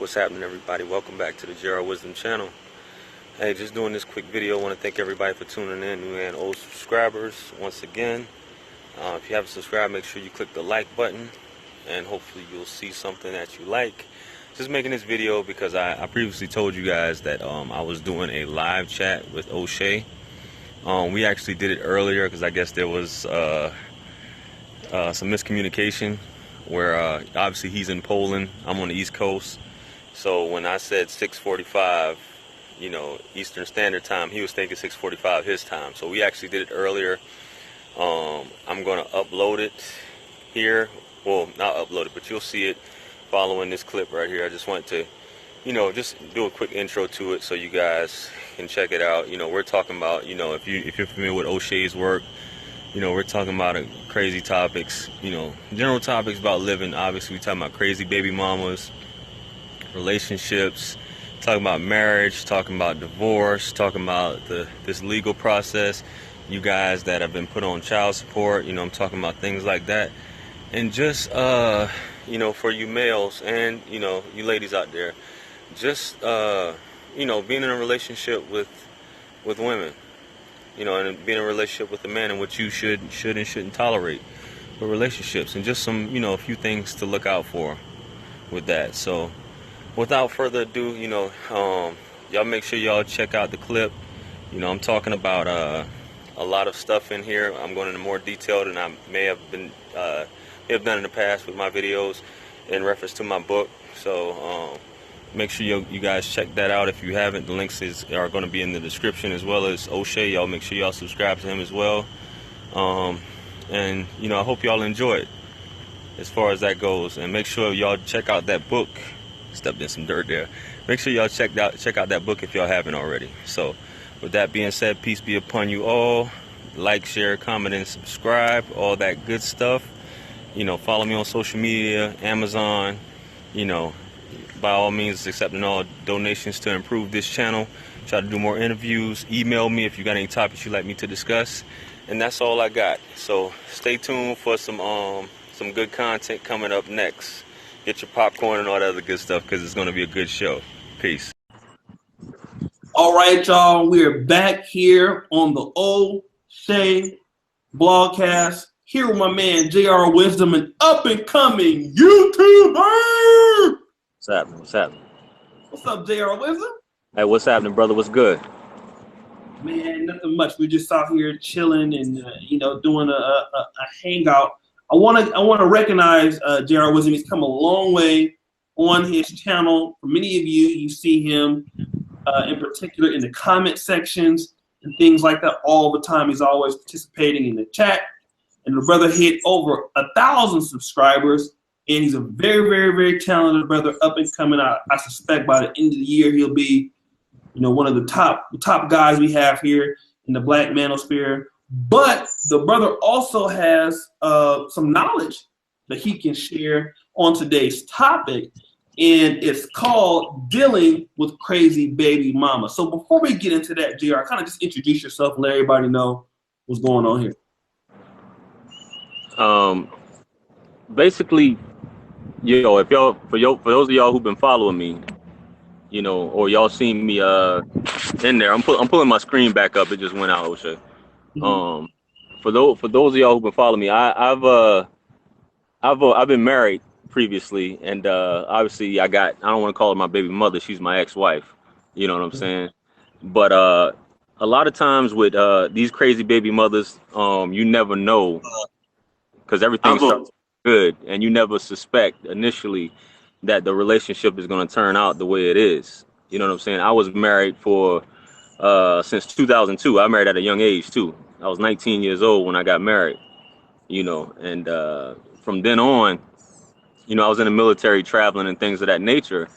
what's happening, everybody? Welcome back to the JR Wisdom channel. Hey, just doing this quick video. I want to thank everybody for tuning in, new and old subscribers. Once again, if you haven't subscribed, make sure you click the like button, and hopefully you'll see something that you like. Just making this video because I previously told you guys that I was doing a live chat with Oshay. We actually did it earlier because I guess there was some miscommunication where obviously he's in Poland, I'm on the East Coast. So when I said 6:45, you know, Eastern Standard Time, he was thinking 6:45 his time. So we actually did it earlier. I'm going to upload it here. Well, not upload it, but you'll see it following this clip right here. I just want to, you know, just do a quick intro to it so you guys can check it out. You know, we're talking about, you know, if you're familiar with Oshay's work, you know, we're talking about crazy topics, you know, general topics about living. Obviously, we're talking about crazy baby mamas, relationships, talking about marriage, talking about divorce, talking about this legal process. You guys that have been put on child support, you know, I'm talking about things like that. And just, you know, for you males and, you know, you ladies out there, just, you know, being in a relationship with women. You know, and being in a relationship with a man and what you should and shouldn't tolerate with relationships, and just some, you know, a few things to look out for with that. So without further ado, you know, y'all make sure y'all check out the clip. You know, I'm talking about a lot of stuff in here. I'm going into more detail than I may have done in the past with my videos in reference to my book. So make sure you guys check that out if you haven't. The links are going to be in the description, as well as Oshay. Y'all make sure y'all subscribe to him as well. And, you know, I hope y'all enjoy it as far as that goes. And make sure y'all check out that book. Stepped in some dirt there. Make sure y'all check out that book if y'all haven't already. So with that being said, peace be upon you all. Like, share, comment, and subscribe. All that good stuff. You know, follow me on social media, Amazon, you know. By all means, accepting all donations to improve this channel. Try to do more interviews. Email me if you got any topics you'd like me to discuss. And that's all I got. So stay tuned for some good content coming up next. Get your popcorn and all that other good stuff, because it's going to be a good show. Peace. All right, y'all. We're back here on the Oshay Blogcast. Here with my man, JR Wisdom, an up-and-coming YouTuber. What's happening? What's happening? What's up, JR Wisdom? Hey, what's happening, brother? What's good? Man, nothing much. We're just out here chilling and you know, doing a hangout. I want to recognize JR Wisdom. He's come a long way on his channel. For many of you, you see him in particular in the comment sections and things like that all the time. He's always participating in the chat. And the brother hit over 1,000 subscribers. And he's a very, very, very talented brother, up and coming. I suspect by the end of the year he'll be, you know, one of the top guys we have here in the Black manosphere. But the brother also has some knowledge that he can share on today's topic, and it's called Dealing with Crazy Baby Mama. So before we get into that, JR, kind of just introduce yourself and let everybody know what's going on here. Basically, you know, if y'all, for those of y'all who've been following me, you know, or y'all seen me in there, I'm pulling my screen back up. It just went out, Oshay. Mm-hmm. For those of y'all who've been following me, I've been married previously, and obviously I don't want to call her my baby mother. She's my ex-wife. You know what I'm saying? But a lot of times with these crazy baby mothers, you never know, because everything starts good, and you never suspect initially that the relationship is going to turn out the way it is. You know what I'm saying? I was married for since 2002. I married at a young age too. I was 19 years old when I got married, you know, and from then on, you know, I was in the military traveling and things of that nature.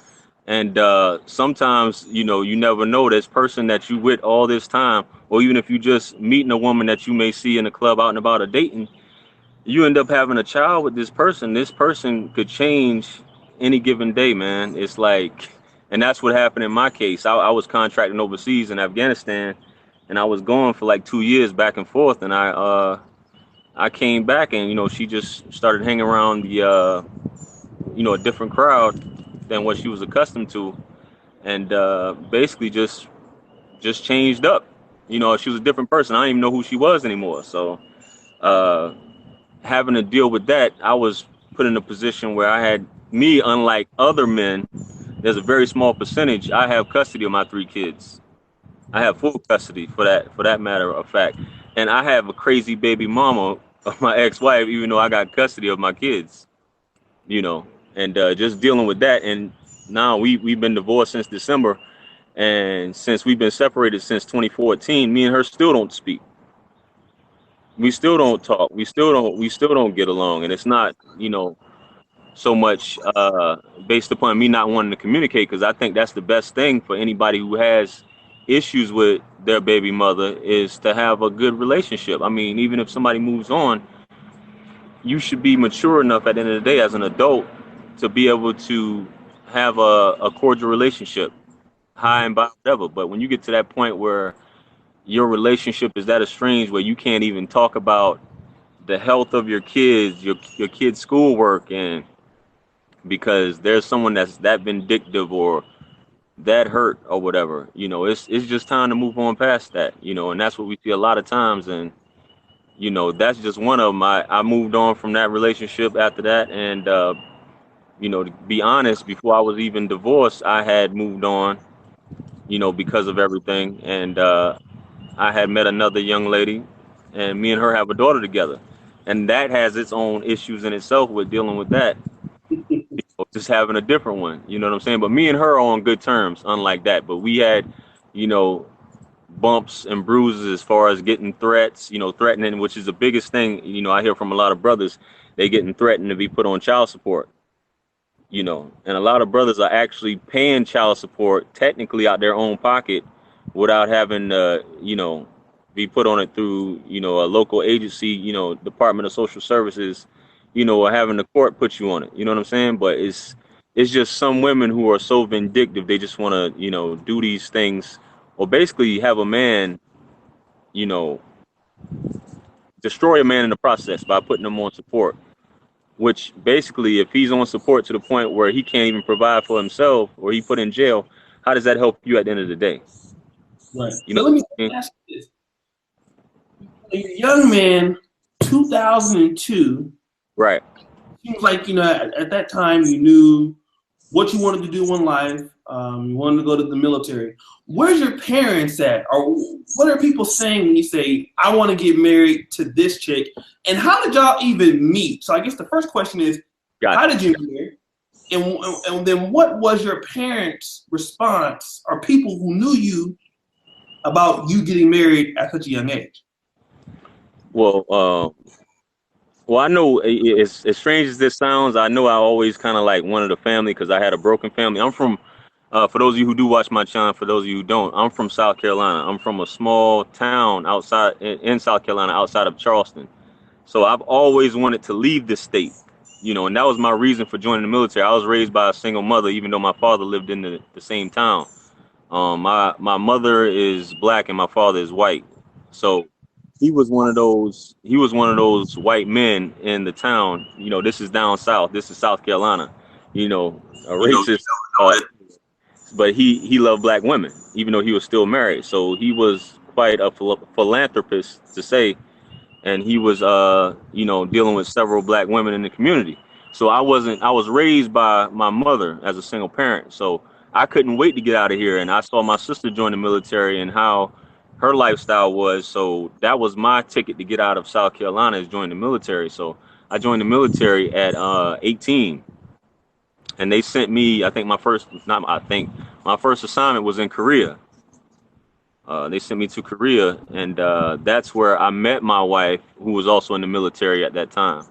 And sometimes, you know, you never know this person that you with all this time, or even if you just meeting a woman that you may see in the club out and about or dating, you end up having a child with this person. This person could change any given day, man. It's like, and that's what happened in my case. I was contracting overseas in Afghanistan, and I was gone for like 2 years back and forth. And I came back, and, you know, she just started hanging around the, you know, a different crowd than what she was accustomed to, and basically just changed up. You know, she was a different person. I didn't even know who she was anymore. So uh, having to deal with that, I was put in a position where I had me, unlike other men, there's a very small percentage. I have custody of my 3 kids. I have full custody for that matter of fact. And I have a crazy baby mama of my ex-wife, even though I got custody of my kids, you know, and just dealing with that. And now we've been divorced since December. And since we've been separated since 2014, me and her still don't speak. We still don't talk. We still don't get along. And it's not, you know, so much based upon me not wanting to communicate, because I think that's the best thing for anybody who has issues with their baby mother, is to have a good relationship. I mean, even if somebody moves on, you should be mature enough at the end of the day as an adult to be able to have a cordial relationship, high and by whatever. But when you get to that point where your relationship is that estranged, where you can't even talk about the health of your kids, your kids' schoolwork, and because there's someone that's that vindictive or that hurt or whatever, you know, it's just time to move on past that, you know, and that's what we see a lot of times. And you know, that's just one of them. I moved on from that relationship after that, and you know, to be honest, before I was even divorced, I had moved on, you know, because of everything. And I had met another young lady, and me and her have a daughter together, and that has its own issues in itself with dealing with that, just having a different one, you know what I'm saying? But me and her are on good terms, unlike that. But we had, you know, bumps and bruises as far as getting threats, you know, threatening, which is the biggest thing, you know, I hear from a lot of brothers, they getting threatened to be put on child support, you know, and a lot of brothers are actually paying child support technically out their own pocket without having, you know, be put on it through, you know, a local agency, you know, Department of Social Services, you know, or having the court put you on it. You know what I'm saying? But it's just some women who are so vindictive. They just want to, you know, do these things, or basically have a man, you know, destroy a man in the process by putting him on support. Which basically, if he's on support to the point where he can't even provide for himself, or he put in jail, how does that help you at the end of the day? Right. You So know let me what I mean? ask you this. A young man, 2002, Right. seems like, you know, at that time you knew what you wanted to do in life. You wanted to go to the military. Where's your parents at? Or what are people saying when you say, I want to get married to this chick? And how did y'all even meet? So I guess the first question is, how did you meet? And then what was your parents' response, or people who knew you, about you getting married at such a young age? Well, well, I know as strange as this sounds, I know I always kind of like wanted a family because I had a broken family. I'm from, for those of you who do watch my channel, for those of you who don't, I'm from South Carolina. I'm from a small town outside in South Carolina, outside of Charleston. So I've always wanted to leave this state, you know, and that was my reason for joining the military. I was raised by a single mother, even though my father lived in the same town. My mother is black and my father is white. So he was one of those white men in the town. You know, this is down south. This is South Carolina. You know, a racist, but he loved black women, even though he was still married. So he was quite a philanthropist, to say, and he was you know, dealing with several black women in the community. So I was raised by my mother as a single parent. So I couldn't wait to get out of here. And I saw my sister join the military and how her lifestyle was. So that was my ticket to get out of South Carolina, is join the military. So I joined the military at 18, and they sent me, I think my first assignment was in Korea. They sent me to Korea, and that's where I met my wife, who was also in the military at that time.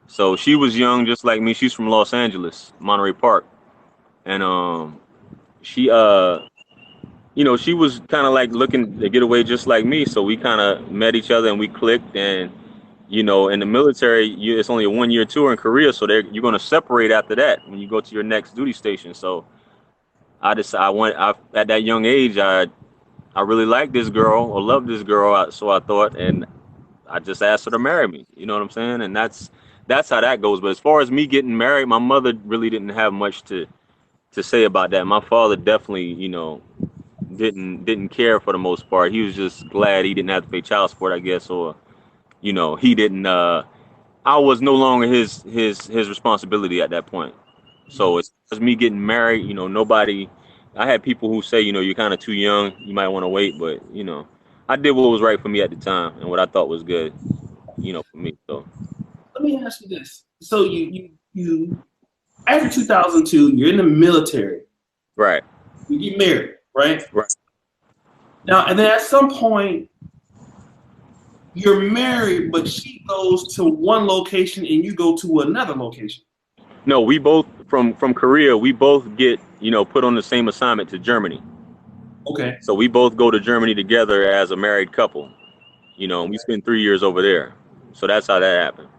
So she was young, just like me. She's from Los Angeles, Monterey Park, and she, you know, she was kind of like looking to get away, just like me. So we kind of met each other and we clicked. And you know, in the military, it's only a 1-year tour in Korea, so you're going to separate after that when you go to your next duty station. So at that young age, I really liked this girl, or loved this girl, so I thought, and I just asked her to marry me. You know what I'm saying? And that's how that goes. But as far as me getting married, my mother really didn't have much to to say about that. My father definitely, didn't care for the most part. He was just glad he didn't have to pay child support, I guess, or he didn't. I was no longer his responsibility at that point. So as far as me getting married, nobody. I had people who say, you're kind of too young, you might want to wait, but I did what was right for me at the time and what I thought was good, for me. So Let me ask you this. So you after 2002, you're in the military. right, You get married, right? right. Now, and then at some point, you're married, but she goes to one location and you go to another location. No, we both from Korea. We both get put on the same assignment to Germany. Okay. So we both go to Germany together as a married couple. And we spend 3 years over there. So that's how that happened.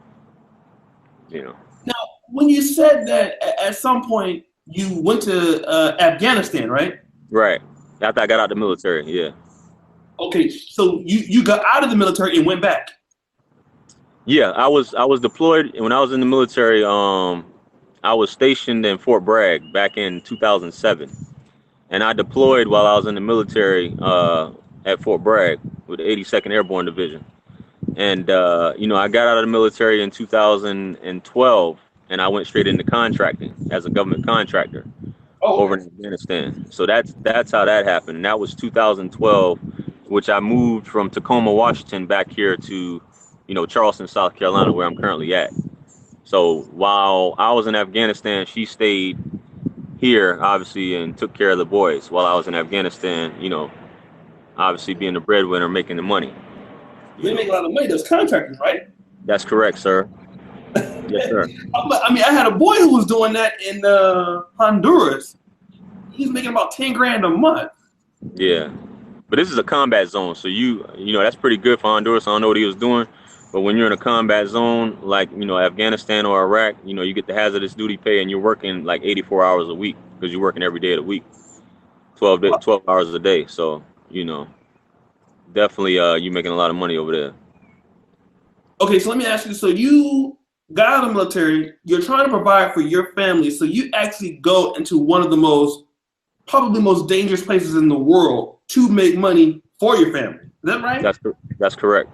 Now, when you said that at some point you went to Afghanistan, right? Right. After I got out the military, yeah. Okay, so you got out of the military and went back. Yeah, I was deployed when I was in the military. I was stationed in Fort Bragg back in 2007, and I deployed while I was in the military at Fort Bragg with the 82nd Airborne Division. And I got out of the military in 2012, and I went straight into contracting as a government contractor over in Afghanistan. So that's how that happened. And that was 2012, which I moved from Tacoma, Washington, back here to, Charleston, South Carolina, where I'm currently at. So while I was in Afghanistan, she stayed here, obviously, and took care of the boys while I was in Afghanistan, obviously being the breadwinner, making the money. They make a lot of money, those contractors, right? That's correct, sir. Yes, sir. I mean, I had a boy who was doing that in Honduras. He's making about 10 grand a month. Yeah. But this is a combat zone, so that's pretty good for Honduras. I don't know what he was doing, but when you're in a combat zone like Afghanistan or Iraq, you get the hazardous duty pay, and you're working like 84 hours a week because you're working every day of the week, 12 hours a day. So definitely you're making a lot of money over there. Okay, so let me ask you. So you got out of the military. You're trying to provide for your family. So you actually go into one of the probably most dangerous places in the world to make money for your family. Is that right? That's correct.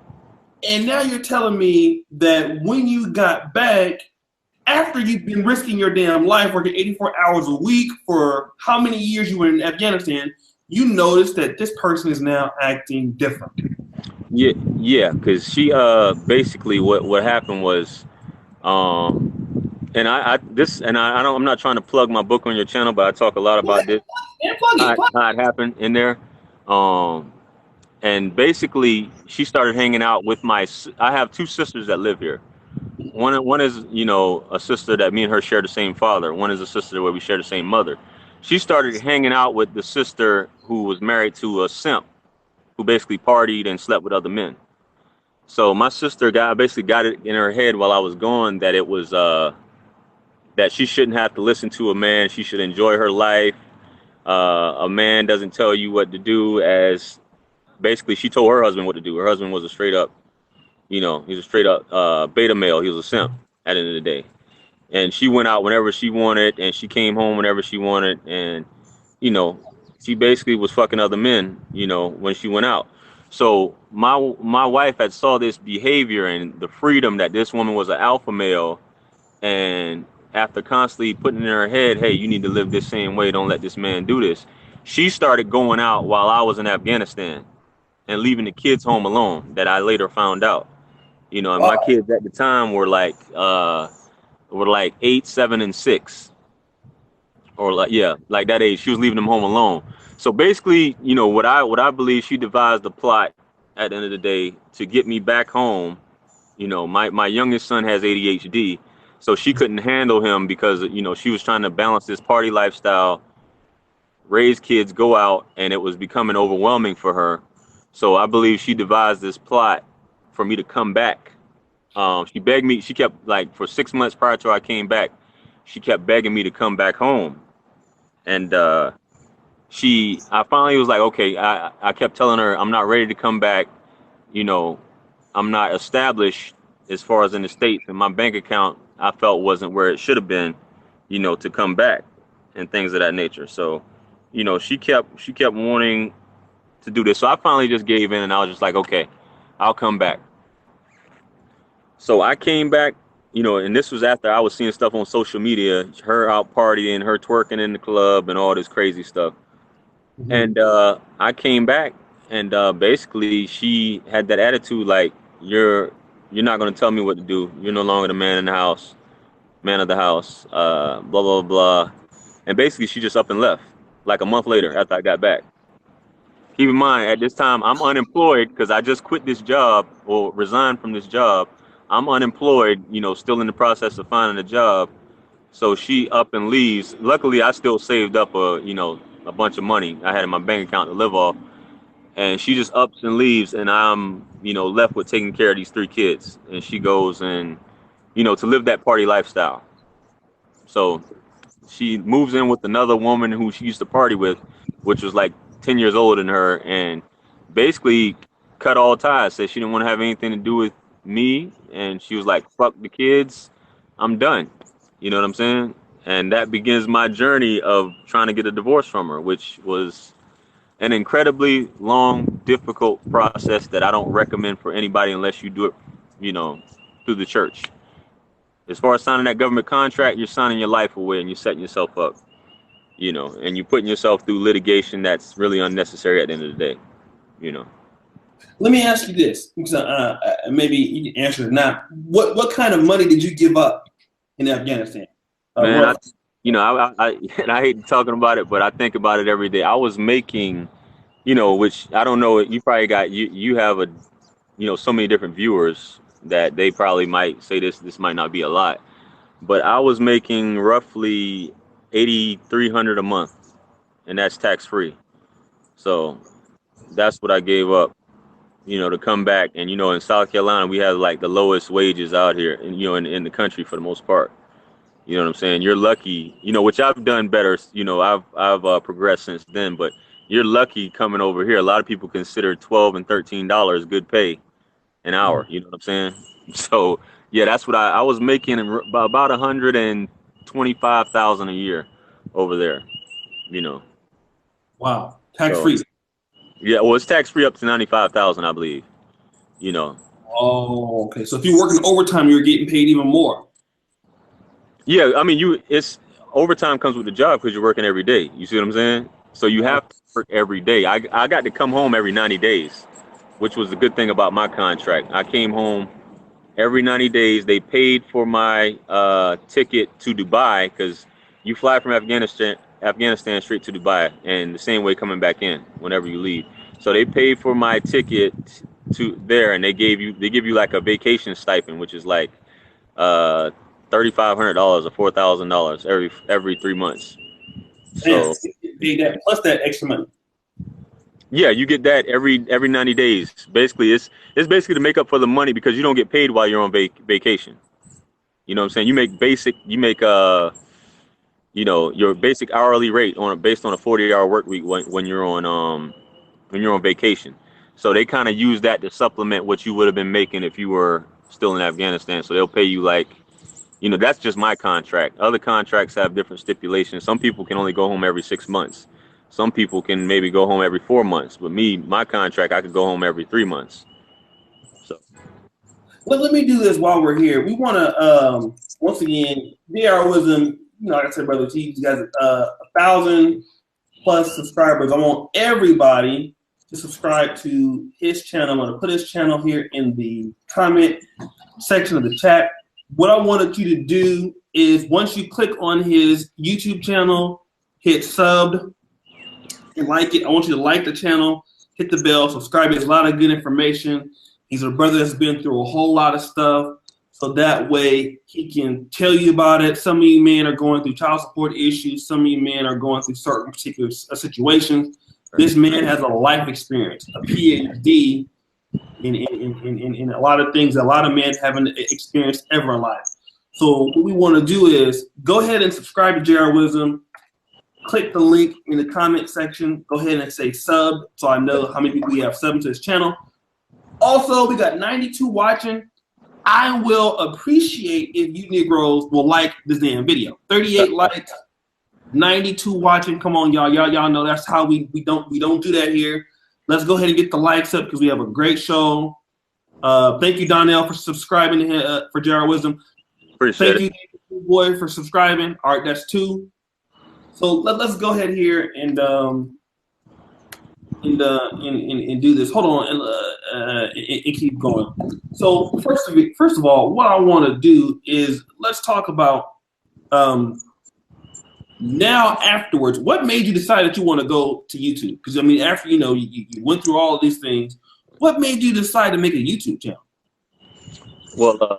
And now you're telling me that when you got back, after you've been risking your damn life, working 84 hours a week for how many years you were in Afghanistan, you noticed that this person is now acting different. Yeah, because she basically what happened was, and I'm not trying to plug my book on your channel, but I talk a lot about this. How it happened in there. And basically she started hanging out with I have two sisters that live here. One is, a sister that me and her share the same father. One is a sister where we share the same mother. She started hanging out with the sister who was married to a simp who basically partied and slept with other men. So my sister basically got it in her head while I was gone that it was that she shouldn't have to listen to a man. She should enjoy her life. A man doesn't tell you what to do, as basically she told her husband what to do. Her husband was a straight up, he's a straight up beta male. He was a simp at the end of the day. And she went out whenever she wanted, and she came home whenever she wanted. And, she basically was fucking other men, when she went out. So my wife had saw this behavior and the freedom that this woman was an alpha male. And after constantly putting in her head, hey, you need to live this same way. Don't let this man do this. She started going out while I was in Afghanistan and leaving the kids home alone, that I later found out. And my kids at the time were like 8, 7, and 6. Or like that age. She was leaving them home alone. So basically, what I believe, she devised the plot at the end of the day to get me back home. My youngest son has ADHD, so she couldn't handle him because, she was trying to balance this party lifestyle, raise kids, go out, and it was becoming overwhelming for her. So I believe she devised this plot for me to come back. She begged me. She kept, like, for 6 months prior to I came back, she kept begging me to come back home. And I finally was like, okay. I kept telling her I'm not ready to come back. I'm not established as far as in the States, and my bank account I felt wasn't where it should have been, to come back. and things of that nature. So, you know, she kept wanting to do this. So I finally just gave in, and I was just like, okay, I'll come back. So I came back, you know, and this was after I was seeing stuff on social media, her out partying, her twerking in the club, and all this crazy stuff. Mm-hmm. And I came back, and basically she had that attitude like, you're not going to tell me what to do. You're no longer the man in the house, man of the house, blah, blah, blah. And basically she just up and left like a month later after I got back. Keep in mind, at this time, I'm unemployed because I just quit this job or resigned from this job. I'm unemployed, you know, still in the process of finding a job. So she up and leaves. Luckily, I still saved up a bunch of money I had in my bank account to live off. And she just ups and leaves, and I'm, you know, left with taking care of these 3 kids. And she goes and, you know, to live that party lifestyle. So she moves in with another woman who she used to party with, which was like 10 years older than her, and basically cut all ties. Said she didn't want to have anything to do with me, and she was like, fuck the kids, I'm done. You know what I'm saying? And that begins my journey of trying to get a divorce from her, which was an incredibly long, difficult process that I don't recommend for anybody unless you do it, you know, through the church. As far as signing that government contract, you're signing your life away and you're setting yourself up, you know, and you're putting yourself through litigation that's really unnecessary at the end of the day, you know. Let me ask you this, because maybe you can answer it now. What kind of money did you give up in Afghanistan? Man, and I hate talking about it, but I think about it every day. I was making, you know, which I don't know, you probably got, you have so many different viewers that they probably might say this might not be a lot, but I was making roughly $8,300 a month, and that's tax free. So that's what I gave up, you know, to come back. And, you know, in South Carolina, we have like the lowest wages out here, and, you know, in the country for the most part. You know what I'm saying? You're lucky, you know, which I've done better. You know, I've progressed since then, but you're lucky coming over here. A lot of people consider $12 and $13 good pay an hour. You know what I'm saying? So yeah, that's what I was making about 125,000 a year over there. You know. Wow, tax free. So, yeah, well, it's tax free up to 95,000, I believe. You know. Oh, okay. So if you're working overtime, you're getting paid even more. Yeah, I mean, it's overtime comes with the job because you're working every day. You see what I'm saying? So you have to work every day. I got to come home every 90 days, which was the good thing about my contract. I came home every 90 days. They paid for my ticket to Dubai because you fly from Afghanistan straight to Dubai, and the same way coming back in whenever you leave. So they paid for my ticket to there, and they give you like a vacation stipend, which is like $3,500 or $4,000 every 3 months. So pay that plus that extra money. yeah, you get that every 90 days. Basically, it's basically to make up for the money because you don't get paid while you're on vacation. You know what I'm saying? You make you know, your basic hourly rate based on a 40-hour work week when you're on vacation. So they kind of use that to supplement what you would have been making if you were still in Afghanistan. So they'll pay you like, you know, that's just my contract. Other contracts have different stipulations. Some people can only go home every 6 months. Some people can maybe go home every 4 months. But my contract, I could go home every 3 months. So Let me do this while we're here. We want to, once again, DR Wisdom, you know, like I said, Brother T, you guys, 1,000+ subscribers. I want everybody to subscribe to his channel. I'm going to put his channel here in the comment section of the chat. What I wanted you to do is once you click on his YouTube channel, hit sub and like it. I want you to like the channel, hit the bell, subscribe. There's a lot of good information. He's a brother that's been through a whole lot of stuff. So that way he can tell you about it. Some of you men are going through child support issues. Some of you men are going through certain particular situations. This man has a life experience, a PhD in a lot of things that a lot of men haven't experienced ever in life. So what we want to do is go ahead and subscribe to JR Wisdom. Click the link in the comment section. Go ahead and say sub so I know how many people we have subbed to this channel. Also, we got 92 watching. I will appreciate if you Negroes will like this damn video. 38 likes. 92 watching. Come on, y'all know that's how we don't do that here. Let's go ahead and get the likes up because we have a great show. Thank you, Donnell, for subscribing for JR Wisdom. Appreciate Thank you, boy, for subscribing. All right, that's 2. So let's go ahead here and do this. Hold on and keep going. So first of all, what I want to do is let's talk about now afterwards. What made you decide that you want to go to YouTube? Because I mean, after you went through all of these things, what made you decide to make a YouTube channel? Well,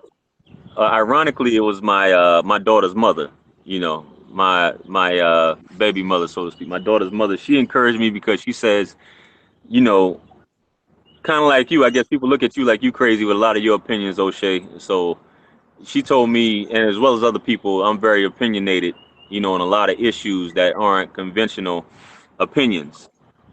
ironically, it was my my daughter's mother. You know, my baby mother, so to speak. My daughter's mother. She encouraged me because she says, you know, kind of like you. I guess people look at you like you crazy with a lot of your opinions, O'Shea. So she told me, and as well as other people, I'm very opinionated. You know, on a lot of issues that aren't conventional opinions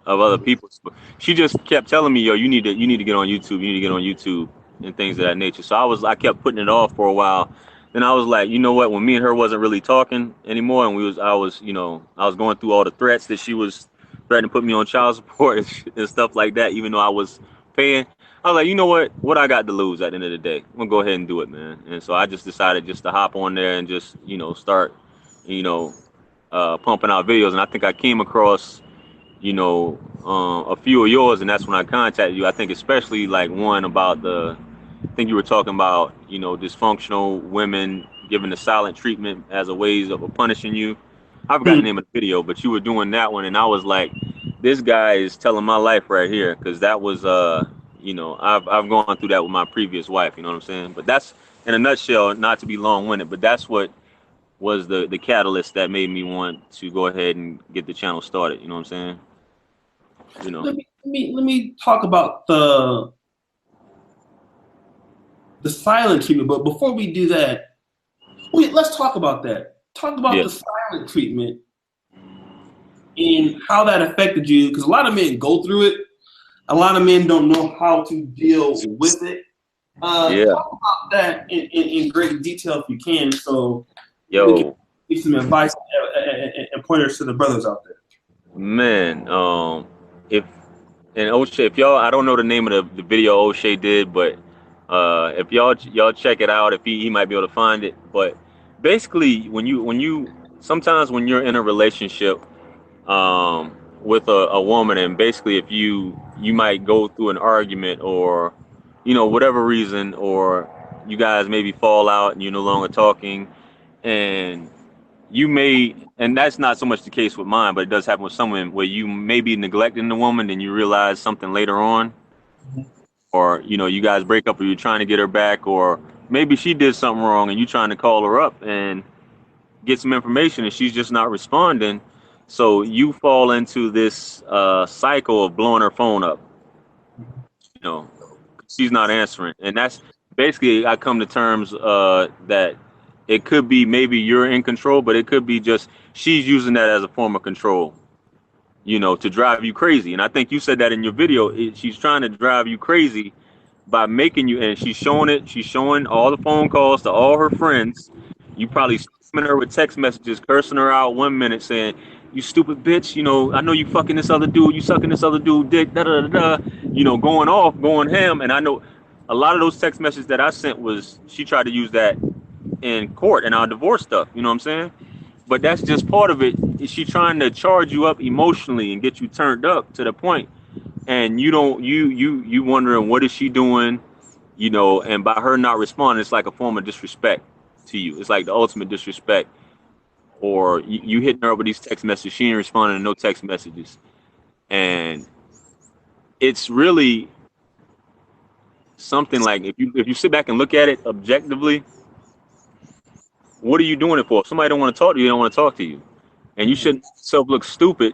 of other people. She just kept telling me, yo, you need to get on YouTube. You need to get on YouTube and things of that nature. So I kept putting it off for a while. Then I was like, you know what? When me and her wasn't really talking anymore, and I was going through all the threats that she was threatening to put me on child support and stuff like that, even though I was paying. I was like, you know what? What I got to lose at the end of the day? I'm gonna go ahead and do it, man. And so I just decided just to hop on there and just start, pumping out videos. And I think I came across, a few of yours, and that's when I contacted you. I think especially like one about I think you were talking about, dysfunctional women given the silent treatment as a ways of punishing you. I forgot the name of the video, but you were doing that one, and I was like, this guy is telling my life right here, because that was, I've gone through that with my previous wife. You know what I'm saying? But that's, in a nutshell, not to be long-winded, but that's what was the catalyst that made me want to go ahead and get the channel started. You know what I'm saying? Let me talk about the silent treatment. But before we do that, let's talk about that. Talk about the silent treatment and how that affected you, because a lot of men go through it. A lot of men don't know how to deal with it. Talk about that in great detail if you can, so we can give some advice and pointers to the brothers out there. Man, O'Shea, if y'all, I don't know the name of the video O'Shea did, but if y'all check it out, if he might be able to find it. But basically, when you sometimes when you're in a relationship with a woman, and basically if you might go through an argument or whatever reason, or you guys maybe fall out and you're no longer talking, and and that's not so much the case with mine, but it does happen with someone where you may be neglecting the woman and you realize something later on, or you guys break up, or you're trying to get her back, or maybe she did something wrong and you're trying to call her up and get some information and she's just not responding. So you fall into this cycle of blowing her phone up. She's not answering, and that's basically, I come to terms that it could be maybe you're in control, but it could be just she's using that as a form of control, to drive you crazy. And I think you said that in your video. She's trying to drive you crazy by making you, and she's showing all the phone calls to all her friends. You probably spamming her with text messages, cursing her out 1 minute, saying, you stupid bitch, I know you fucking this other dude, you sucking this other dude dick, da da da da, going off, going ham. And I know a lot of those text messages that I sent was, she tried to use that in court and our divorce stuff, you know what I'm saying? But that's just part of it. Is she trying to charge you up emotionally and get you turned up to the point, and you wondering what is she doing, and by her not responding, it's like a form of disrespect to you. It's like the ultimate disrespect. Or you hitting her up with these text messages, she ain't responding to no text messages. And it's really something like, if you sit back and look at it objectively, what are you doing it for? If somebody don't want to talk to you, they don't want to talk to you. And you shouldn't look stupid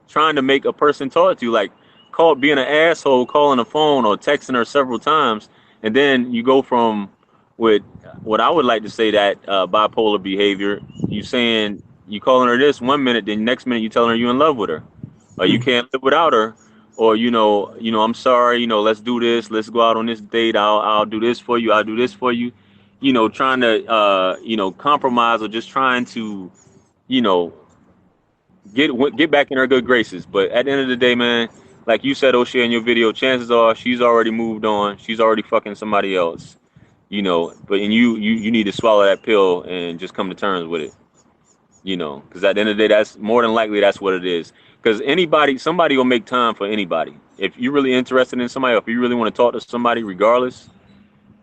trying to make a person talk to you, like being an asshole, calling a phone or texting her several times. And then you go from with what I would like to say that bipolar behavior. You calling her this 1 minute, then next minute you telling her you in love with her, or you can't live without her, or I'm sorry, let's do this, let's go out on this date, I'll do this for you, I'll do this for you, trying to compromise, or just trying to get back in her good graces. But at the end of the day, man, like you said, O'Shea, in your video, chances are she's already moved on. She's already fucking somebody else, you know. But and you need to swallow that pill and just come to terms with it, you know. Because at the end of the day, that's more than likely that's what it is. Because somebody will make time for anybody. If you're really interested in somebody, or if you really want to talk to somebody, regardless,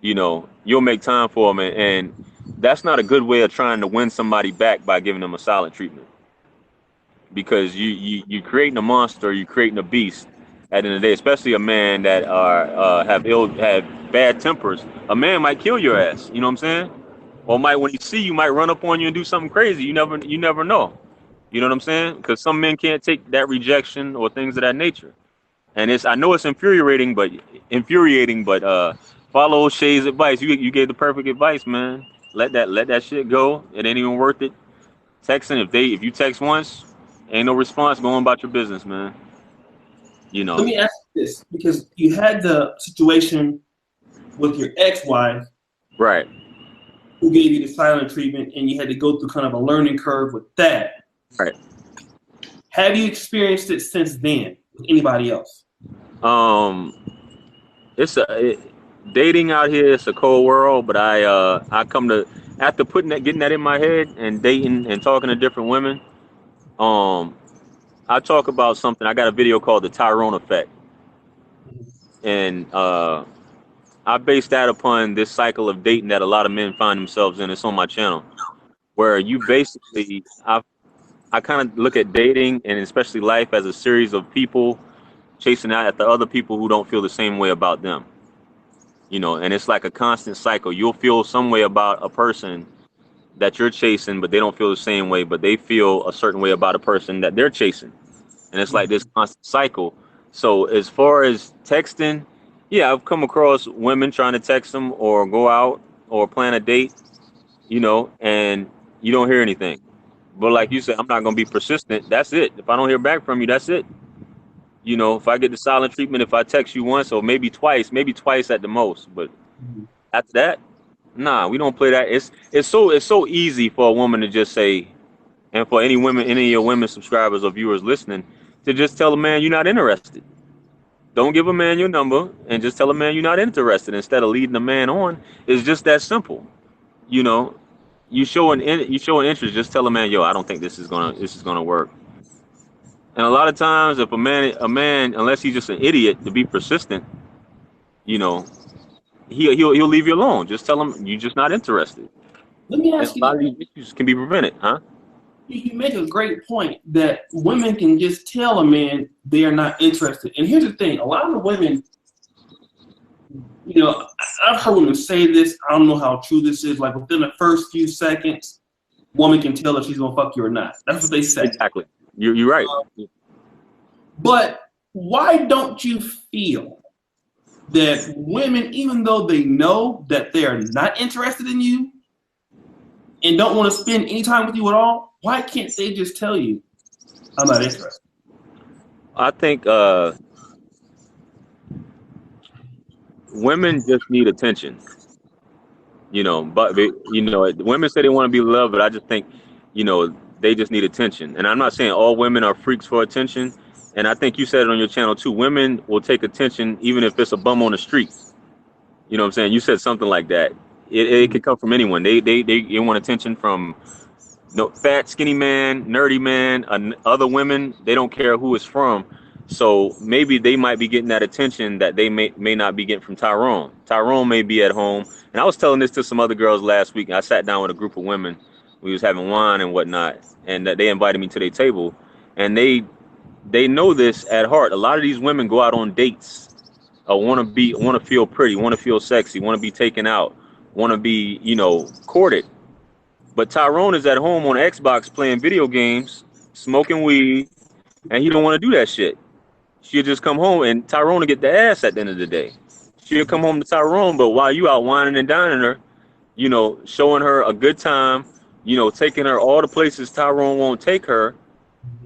you know, you'll make time for them, and that's not a good way of trying to win somebody back by giving them a silent treatment. Because you creating a monster, you creating a beast at the end of the day, especially a man that have bad tempers. A man might kill your ass, you know what I'm saying? Or might, when he see you, might run up on you and do something crazy. You never know. You know what I'm saying? Because some men can't take that rejection or things of that nature. And I know it's infuriating, but follow Shay's advice. You gave the perfect advice, man. Let that shit go. It ain't even worth it. Texting, if you text once, ain't no response, going about your business, man. You know. Let me ask you this, because you had the situation with your ex-wife, Right. who gave you the silent treatment, and you had to go through kind of a learning curve with that. Right. Have you experienced it since then with anybody else? Dating out here, it's a cold world, but I come to, after getting that in my head and dating and talking to different women, I talk about something. I got a video called the Tyrone Effect, and I base that upon this cycle of dating that a lot of men find themselves in. It's on my channel, where you basically, I kind of look at dating and especially life as a series of people chasing out at the other people who don't feel the same way about them. You know, and it's like a constant cycle. You'll feel some way about a person that you're chasing, but they don't feel the same way, but they feel a certain way about a person that they're chasing. And it's like this constant cycle. So as far as texting, yeah, I've come across women trying to text them or go out or plan a date, you know, and you don't hear anything. But like you said, I'm not going to be persistent. That's it. If I don't hear back from you, that's it. You know, if I get the silent treatment, if I text you once or maybe twice at the most, but after that, nah, we don't play that. It's so easy for a woman to just say, and for any of your women subscribers or viewers listening, to just tell a man you're not interested. Don't give a man your number and just tell a man you're not interested instead of leading the man on. It's just that simple. You know, you show an interest, just tell a man, yo, I don't think this is gonna work. And a lot of times, if a man, unless he's just an idiot to be persistent, you know, he'll leave you alone. Just tell him you're just not interested. Let me ask you. A lot of these issues can be prevented, huh? You make a great point that women can just tell a man they are not interested. And here's the thing: a lot of the women, you know, I've heard women say this. I don't know how true this is. Like within the first few seconds, woman can tell if she's gonna fuck you or not. That's what they say. Exactly. You're right. But why don't you feel that women, even though they know that they are not interested in you and don't want to spend any time with you at all, why can't they just tell you, I'm not interested? I think women just need attention. You know, but women say they want to be loved, but I just think, you know, they just need attention. And I'm not saying all women are freaks for attention. And I think you said it on your channel too. Women will take attention even if it's a bum on the street. You know what I'm saying? You said something like that. It could come from anyone. They want attention from fat, skinny man, nerdy man, other women. They don't care who it's from. So maybe they might be getting that attention that they may not be getting from Tyrone. Tyrone may be at home. And I was telling this to some other girls last week. I sat down with a group of women. We was having wine and whatnot, and they invited me to their table, and they know this at heart. A lot of these women go out on dates, want to feel pretty, want to feel sexy, want to be taken out, want to be, you know, courted. But Tyrone is at home on Xbox playing video games, smoking weed, and he don't want to do that shit. She'll just come home, and Tyrone will get the ass at the end of the day. She'll come home to Tyrone, but while you out whining and dining her, you know, showing her a good time, you know, taking her all the places Tyrone won't take her.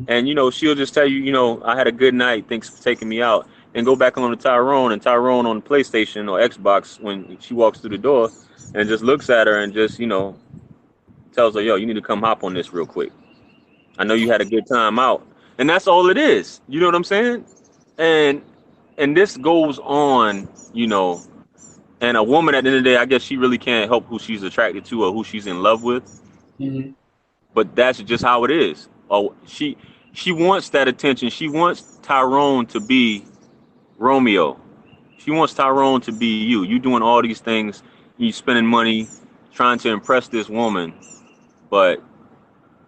And, you know, she'll just tell you, you know, I had a good night. Thanks for taking me out. And go back on to Tyrone, and Tyrone on the PlayStation or Xbox when she walks through the door and just looks at her and just, you know, tells her, yo, you need to come hop on this real quick. I know you had a good time out. And that's all it is. You know what I'm saying? And this goes on, you know, and a woman at the end of the day, I guess she really can't help who she's attracted to or who she's in love with. Mm-hmm. But that's just how it is. Oh, she wants that attention. She wants Tyrone to be Romeo. She wants Tyrone to be you. You doing all these things, you spending money, trying to impress this woman, but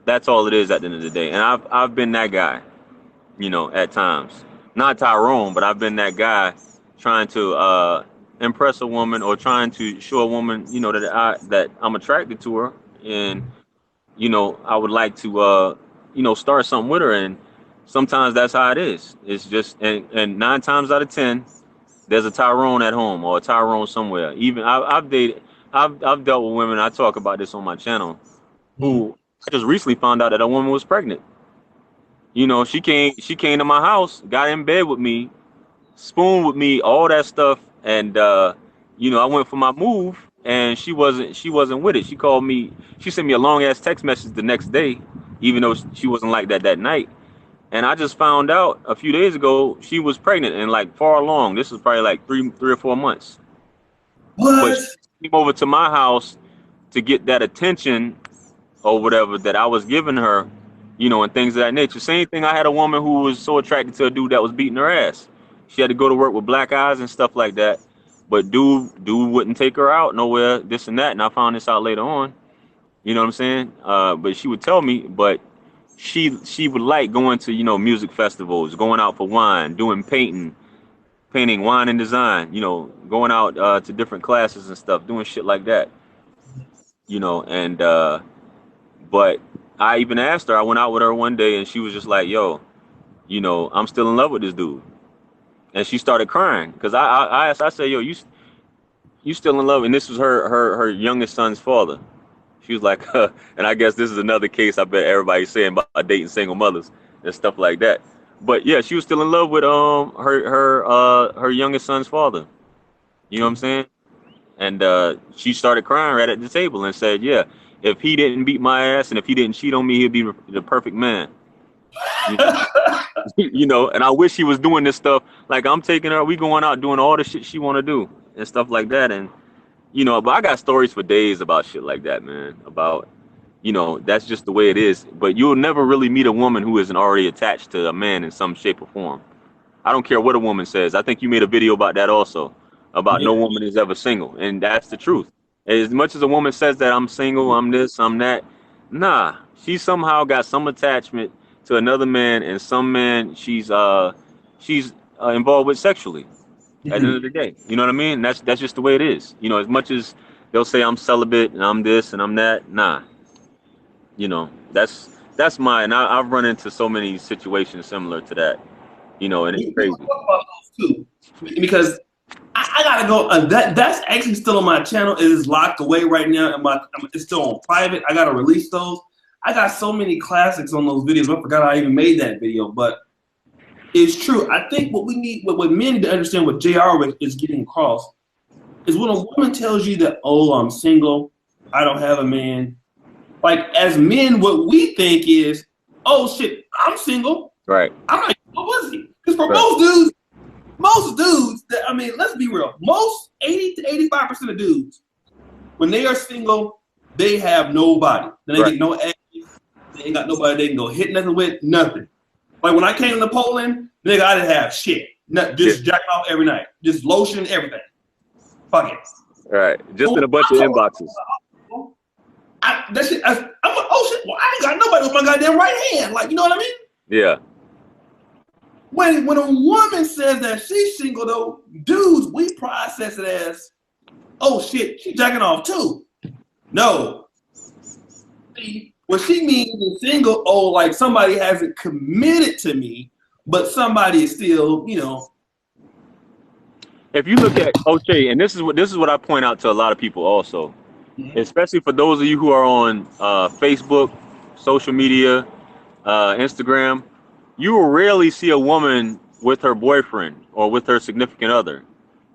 that's all it is at the end of the day. And I've been that guy, you know, at times. Not Tyrone, but I've been that guy trying to impress a woman or trying to show a woman, you know, that I'm attracted to her, and you know, I would like to you know, start something with her. And sometimes that's how it is. It's just, and 9 times out of 10, there's a Tyrone at home or a Tyrone somewhere. Even I've dated, I've dealt with women. I talk about this on my channel. Who I just recently found out that a woman was pregnant. You know, she came to my house, got in bed with me, spooned with me, all that stuff, and you know, I went for my move, and she wasn't with it. She called me. She sent me a long ass text message the next day, even though she wasn't like that night. And I just found out a few days ago she was pregnant and like far along. This was probably like three or 4 months. But What? she came over to my house to get that attention or whatever that I was giving her, you know, and things of that nature. Same thing. I had a woman who was so attracted to a dude that was beating her ass. She had to go to work with black eyes and stuff like that. But dude wouldn't take her out nowhere, this and that. And I found this out later on. You know what I'm saying? But she would tell me, but she would like going to, you know, music festivals, going out for wine, doing painting, wine and design, you know, going out to different classes and stuff, doing shit like that. You know, and but I even asked her, I went out with her one day and she was just like, yo, you know, I'm still in love with this dude. And she started crying because I asked, I said, yo, you still in love? And this was her youngest son's father. She was like, and I guess this is another case I bet everybody's saying about dating single mothers and stuff like that. But yeah, she was still in love with her youngest son's father. You know what I'm saying? And she started crying right at the table and said, yeah, if he didn't beat my ass and if he didn't cheat on me, he'd be the perfect man. You know? You know, and I wish he was doing this stuff. Like I'm taking her, we going out doing all the shit she want to do and stuff like that. And you know, but I got stories for days about shit like that, man. About, you know, that's just the way it is. But you'll never really meet a woman who isn't already attached to a man in some shape or form. I don't care what a woman says. I think you made a video about that also, about no woman is ever single. And that's the truth. As much as a woman says that I'm single, I'm this, I'm that, nah, she somehow got some attachment to another man, and some man she's involved with sexually. At the end of the day, you know what I mean? That's just the way it is. You know, as much as they'll say I'm celibate and I'm this and I'm that, nah. You know, that's my, and I've run into so many situations similar to that. You know, and it's crazy. Too, because I gotta go. That's actually still on my channel. It is locked away right now, and it's still on private. I gotta release those. I got so many classics on those videos. I forgot I even made that video, but. It's true. I think what we need, what men need to understand, what JR is getting across, is when a woman tells you that, oh, I'm single, I don't have a man. Like, as men, what we think is, oh, shit, I'm single. Right. I'm like, what was he? Because for right. most dudes, I mean, let's be real. Most 80 to 85% of dudes, when they are single, they have nobody. They get no ass. They ain't got nobody they can go hit nothing with, nothing. Like when I came to Poland, nigga, I didn't have shit. Just jacking off every night. Just lotion, everything. Fuck it. Right. Just in a bunch of inboxes. That shit, I'm like, oh shit, well, I ain't got nobody with my goddamn right hand. Like, you know what I mean? Yeah. When a woman says that she's single, though, dudes, we process it as, oh shit, she's jacking off too. No. See, what she means is single, oh, like somebody hasn't committed to me, but somebody is still, you know. If you look at Oshay, and this is what I point out to a lot of people also, especially for those of you who are on Facebook, social media, Instagram, you will rarely see a woman with her boyfriend or with her significant other.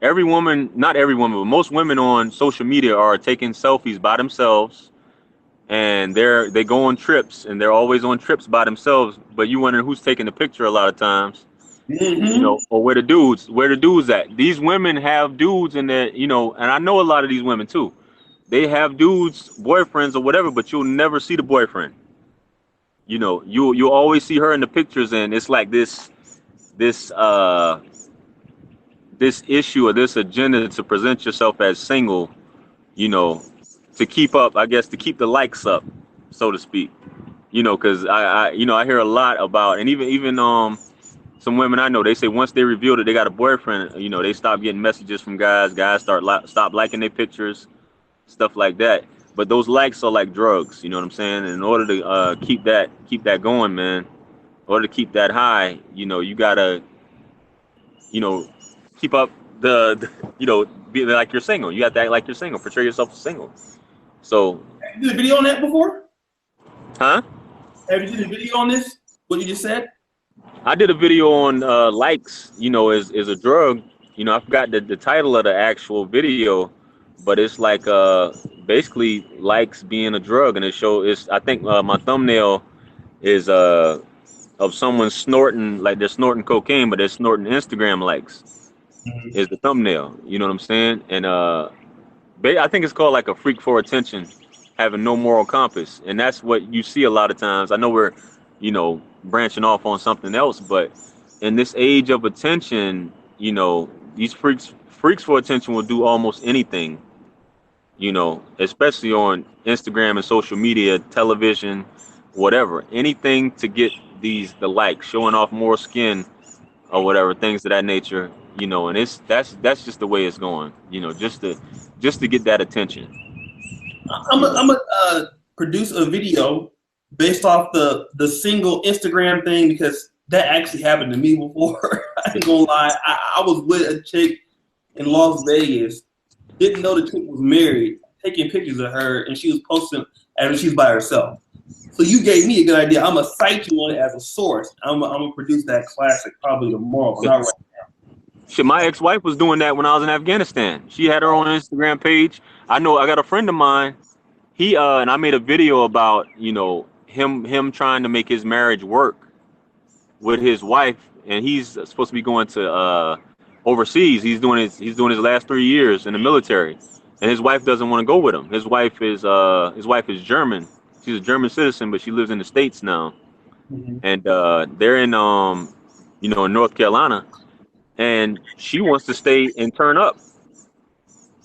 Every woman, not every woman, but most women on social media are taking selfies by themselves, and they go on trips, and they're always on trips by themselves. But you wonder who's taking the picture a lot of times, you Mm-hmm. know, or where the dudes at. These women have dudes in there, you know, and I know a lot of these women too. They have dudes, boyfriends or whatever, but you'll never see the boyfriend. You know, you'll always see her in the pictures, and it's like this this issue or this agenda to present yourself as single, you know, to keep up, I guess, to keep the likes up, so to speak. You know, because you know, I hear a lot about, and even some women I know, they say once they reveal that they got a boyfriend, you know, they stop getting messages from guys. Guys stop liking their pictures, stuff like that. But those likes are like drugs. You know what I'm saying? And in order to keep that going, man, in order to keep that high, you know, you gotta, you know, keep up you know, be like you're single. You have to act like you're single. Portray yourself as single. So, Have you did a video on that before? huh? Have you did a video on this? What you just said? I did a video on likes, you know, is a drug. You know, I forgot the title of the actual video, but it's like basically likes being a drug, and I think my thumbnail is of someone snorting, like they're snorting cocaine, but they're snorting Instagram likes is the thumbnail. You know what I'm saying? And I think it's called like a freak for attention, having no moral compass, and that's what you see a lot of times. I know we're, you know, branching off on something else, but in this age of attention, you know, these freaks for attention will do almost anything, you know, especially on Instagram and social media, television, whatever, anything to get the likes, showing off more skin or whatever, things of that nature, you know, and that's just the way it's going, you know, just to get that attention. I'm gonna produce a video based off the single Instagram thing, because that actually happened to me before. I ain't gonna lie. I was with a chick in Las Vegas, didn't know the chick was married, taking pictures of her, and she was posting after she's by herself. So you gave me a good idea. I'm gonna cite you on it as a source. I'm gonna produce that classic probably tomorrow, but not right now. Shit, my ex-wife was doing that when I was in Afghanistan. She had her own Instagram page. I know I got a friend of mine. He and I made a video about, you know, him trying to make his marriage work with his wife, and he's supposed to be going to overseas. He's doing his last 3 years in the military, and his wife doesn't want to go with him. His wife is German. She's a German citizen, but she lives in the States now, and they're in you know, in North Carolina, and she wants to stay and turn up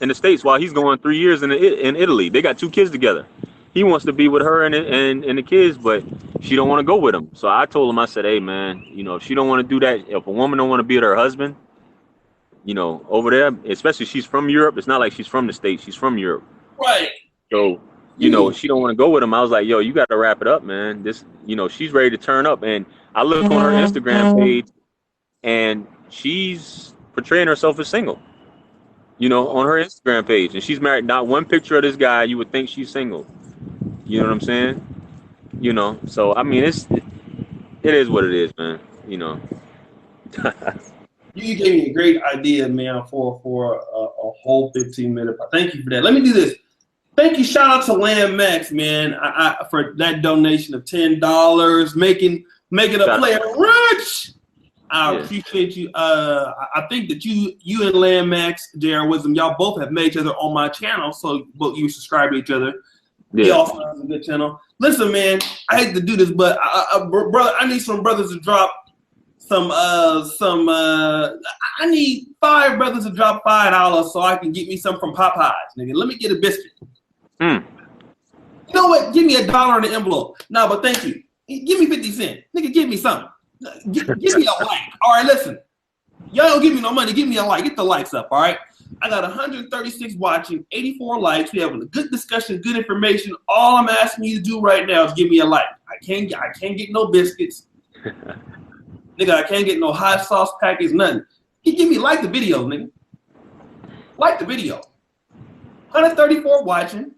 in the States while he's going 3 years in Italy. They got 2 kids together. He wants to be with her and the kids, but she don't want to go with him. So I told him, I said, hey man, you know, if she don't want to do that, if a woman don't want to be with her husband, you know, over there, especially she's from Europe, it's not like she's from the States, she's from Europe. Right. So, you know, she don't want to go with him. I was like, yo, you got to wrap it up, man. This, you know, she's ready to turn up. And I look on her Instagram page, and she's portraying herself as single, you know, on her Instagram page. And she's married. Not one picture of this guy, you would think she's single. You know what I'm saying? You know, so, I mean, it is what it is, man. You know. You gave me a great idea, man, for a whole 15 minutes. Thank you for that. Let me do this. Thank you. Shout out to Lamb Max, man, for that donation of $10, making a player rich. I appreciate you. I think that you and Lamb Max, J.R. Wisdom, y'all both have met each other on my channel, so both you subscribe to each other. Yeah. He also has a good channel. Listen, man, I hate to do this, but brother, I need some brothers to drop I need 5 brothers to drop $5 so I can get me some from Popeyes, nigga. Let me get a biscuit. You know what? Give me $1 in the envelope. No, but thank you. Give me 50 cents. Nigga, give me something. Give me a like. All right, listen. Y'all don't give me no money. Give me a like. Get the likes up, all right? I got 136 watching, 84 likes. We having a good discussion, good information. All I'm asking you to do right now is give me a like. I can't get no biscuits. Nigga, I can't get no hot sauce packets, nothing. Give me like the video, nigga. Like the video. 134 watching.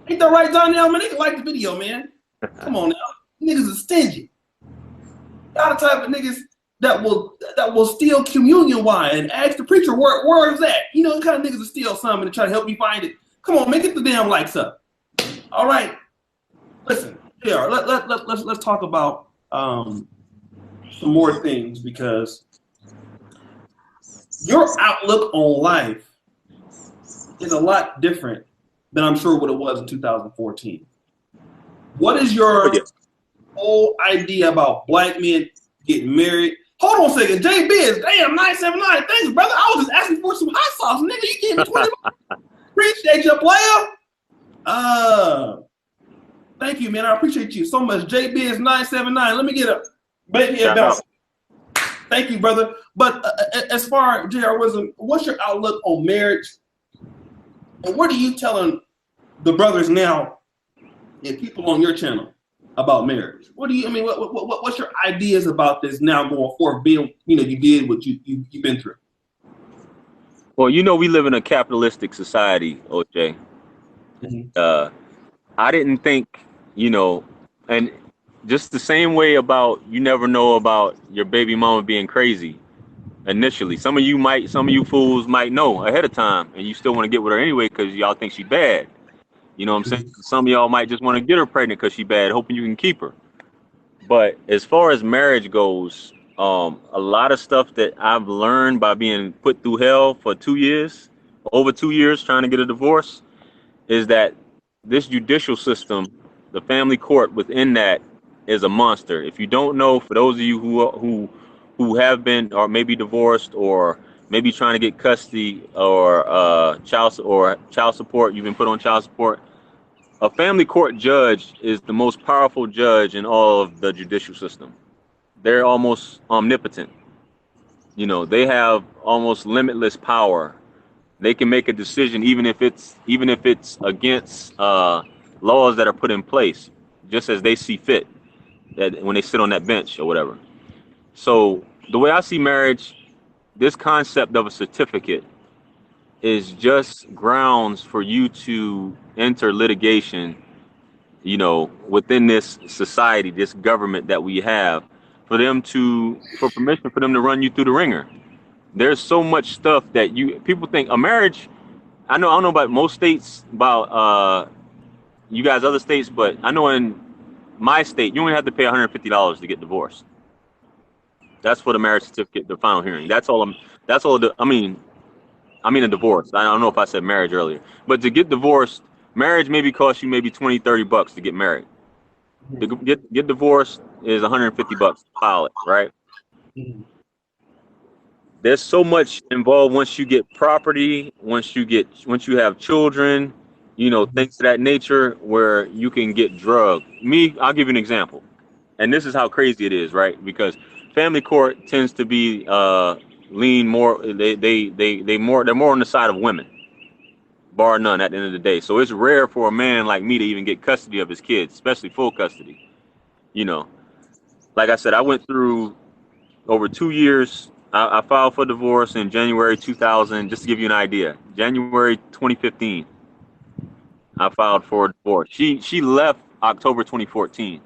Ain't that right, Donnell? Man, nigga, like the video, man. Come on now. Niggas are stingy. Y'all the type of niggas that will steal communion wine and ask the preacher where is that? You know, the kind of niggas will steal something and try to help you find it. Come on, man, get the damn likes up. All right. Listen, yeah, let's talk about some more things, because your outlook on life is a lot different than I'm sure what it was in 2014. What is your whole idea about black men getting married? Hold on a second. JB is damn 979. Thanks, brother. I was just asking for some hot sauce, nigga. You gave me 20 bucks. Appreciate you, player. Thank you, man. I appreciate you so much. JB is 979. Let me get a baby bounce. Thank you, brother. But as far as J.R. Wisdom, what's your outlook on marriage? And what are you telling the brothers now and people on your channel about marriage? What do you? I mean, what's your ideas about this now going forward? Being, you did what you've been through. Well, we live in a capitalistic society, OJ. Mm-hmm. I didn't think, and just the same way about you never know about your baby mama being crazy initially. Some of you fools might know ahead of time, and you still want to get with her anyway because y'all think she's bad. You know what I'm saying? Some of y'all might just want to get her pregnant because she's bad, hoping you can keep her. But as far as marriage goes, a lot of stuff that I've learned by being put through hell for over 2 years trying to get a divorce, is that this judicial system, the family court within that, is a monster. If you don't know, for those of you who have been or maybe divorced or maybe trying to get custody or child support, you've been put on child support, a family court judge is the most powerful judge in all of the judicial system. They're almost omnipotent. They have almost limitless power. They can make a decision even if it's against laws that are put in place, just as they see fit, that when they sit on that bench or whatever. So the way I see marriage, this concept of a certificate is just grounds for you to enter litigation, within this society, this government that we have, for permission for them to run you through the ringer. There's so much stuff that people think a marriage. I don't know about most states, about you guys other states, but I know in my state you only have to pay $150 to get divorced. That's for the marriage certificate, the final hearing. I mean a divorce. I don't know if I said marriage earlier, but to get divorced, marriage maybe costs you maybe $20-$30 to get married. To get divorced is $150 to file it, right? Mm-hmm. There's so much involved once you get property, once you have children, things of that nature, where you can get drugged. I'll give you an example. And this is how crazy it is, right? Because family court tends to be lean more, they're more on the side of women, bar none at the end of the day. So it's rare for a man like me to even get custody of his kids, especially full custody. Like I said, I went through over 2 years. I filed for divorce in January 2000, just to give you an idea. January 2015, I filed for divorce. She left October 2014.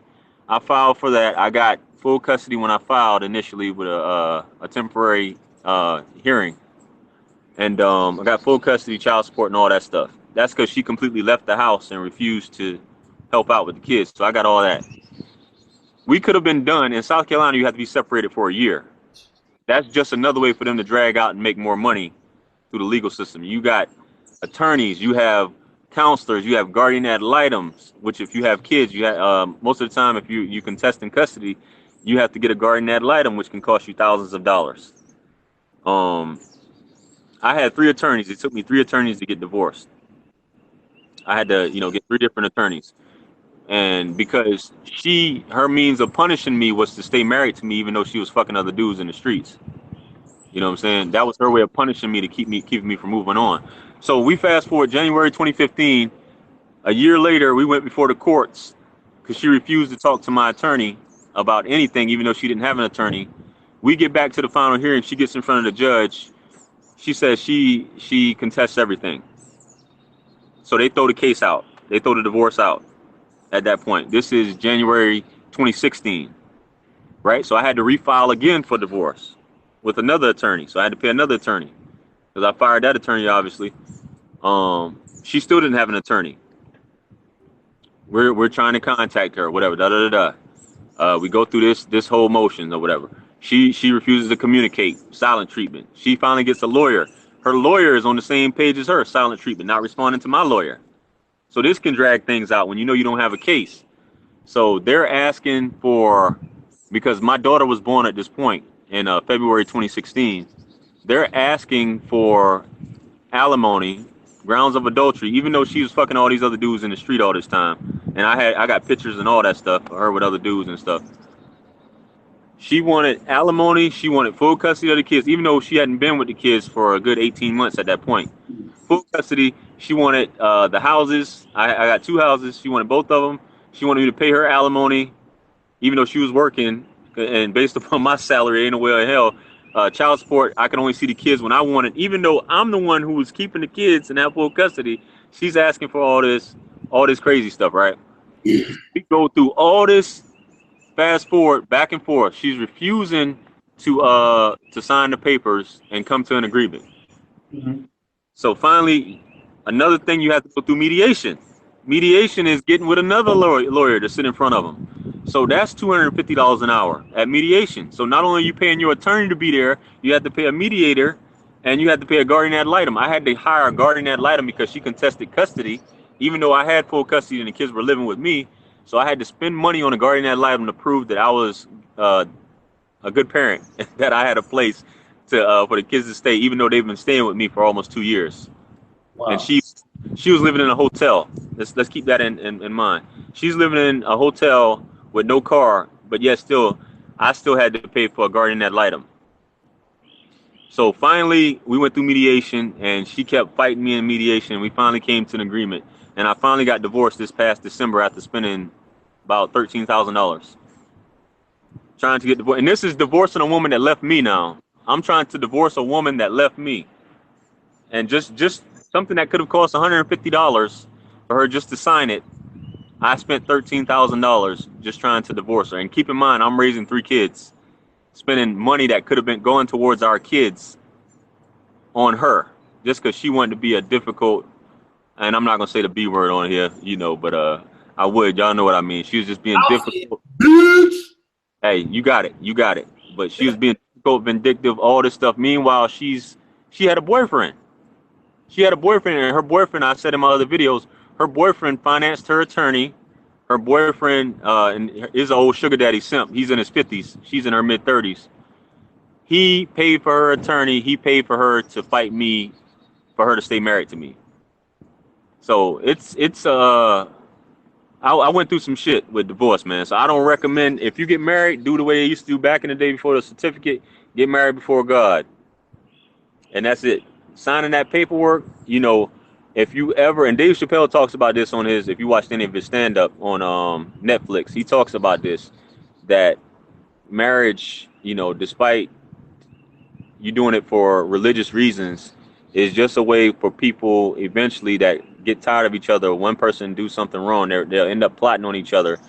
I filed for that. I got full custody when I filed initially with a temporary hearing. And I got full custody, child support, and all that stuff. That's because she completely left the house and refused to help out with the kids. So I got all that. We could have been done. In South Carolina, you have to be separated for a year. That's just another way for them to drag out and make more money through the legal system. You got attorneys, you have counselors, you have guardian ad litems, which if you have kids, you have most of the time if you contest in custody, you have to get a guardian ad litem, which can cost you thousands of dollars. I had 3 attorneys. It took me 3 attorneys to get divorced. I had to, get 3 different attorneys. And because her means of punishing me was to stay married to me, even though she was fucking other dudes in the streets. You know what I'm saying? That was her way of punishing me to keeping me from moving on. So we fast forward January 2015. A year later, we went before the courts because she refused to talk to my attorney about anything, even though she didn't have an attorney. We get back to the final hearing. She gets in front of the judge. She says she contests everything. So they throw the case out. They throw the divorce out. At that point, this is January 2016, right? So I had to refile again for divorce with another attorney. So I had to pay another attorney because I fired that attorney, obviously. She still didn't have an attorney. We're trying to contact her, whatever. Da da da da. We go through this whole motion or whatever. She refuses to communicate. Silent treatment. She finally gets a lawyer. Her lawyer is on the same page as her. Silent treatment. Not responding to my lawyer. So this can drag things out when you know you don't have a case. So they're asking for, because my daughter was born at this point in February 2016. They're asking for alimony, grounds of adultery, even though she was fucking all these other dudes in the street all this time. And I got pictures and all that stuff of her with other dudes and stuff. She wanted alimony. She wanted full custody of the kids, even though she hadn't been with the kids for a good 18 months at that point. Full custody. She wanted the houses. I got 2 houses. She wanted both of them. She wanted me to pay her alimony, even though she was working. And based upon my salary, ain't no way in hell. Child support, I can only see the kids when I want it. Even though I'm the one who was keeping the kids and have full custody, she's asking for all this crazy stuff, right? We go through all this, fast forward, back and forth. She's refusing to sign the papers and come to an agreement. Mm-hmm. So finally, another thing, you have to go through mediation. Mediation is getting with another lawyer to sit in front of them. So that's $250 an hour at mediation. So not only are you paying your attorney to be there, you have to pay a mediator, and you have to pay a guardian ad litem. I had to hire a guardian ad litem because she contested custody, even though I had full custody and the kids were living with me. So I had to spend money on a guardian ad litem to prove that I was a good parent, that I had a place to for the kids to stay, even though they've been staying with me for almost 2 years. Wow. And she was living in a hotel. Let's keep that in mind. She's living in a hotel with no car, but yet I still had to pay for a guardian ad litem. So finally, we went through mediation, and she kept fighting me in mediation. We finally came to an agreement, and I finally got divorced this past December after spending about $13,000 trying to get divorced. And this is divorcing a woman that left me now. I'm trying to divorce a woman that left me, and just something that could have cost $150 for her just to sign it. I spent $13,000 just trying to divorce her. And keep in mind, I'm raising 3 kids, spending money that could have been going towards our kids on her, just because she wanted to be a difficult, and I'm not going to say the B word on here, but I would. Y'all know what I mean. She was just being difficult. Hey, you got it. But she was being difficult, vindictive, all this stuff. Meanwhile, she had a boyfriend. And her boyfriend, I said in my other videos, her boyfriend financed her attorney. Her boyfriend is an old sugar daddy simp. He's in his 50s. She's in her mid-30s. He paid for her attorney. He paid for her to fight me, for her to stay married to me. So I went through some shit with divorce, man. So I don't recommend, if you get married, do the way they used to do back in the day before the certificate. Get married before God. And that's it. Signing that paperwork, if you ever, and Dave Chappelle talks about this on if you watched any of his stand-up on Netflix, he talks about this, that marriage, despite you doing it for religious reasons, is just a way for people eventually that get tired of each other. One person do something wrong, they'll end up plotting on each other,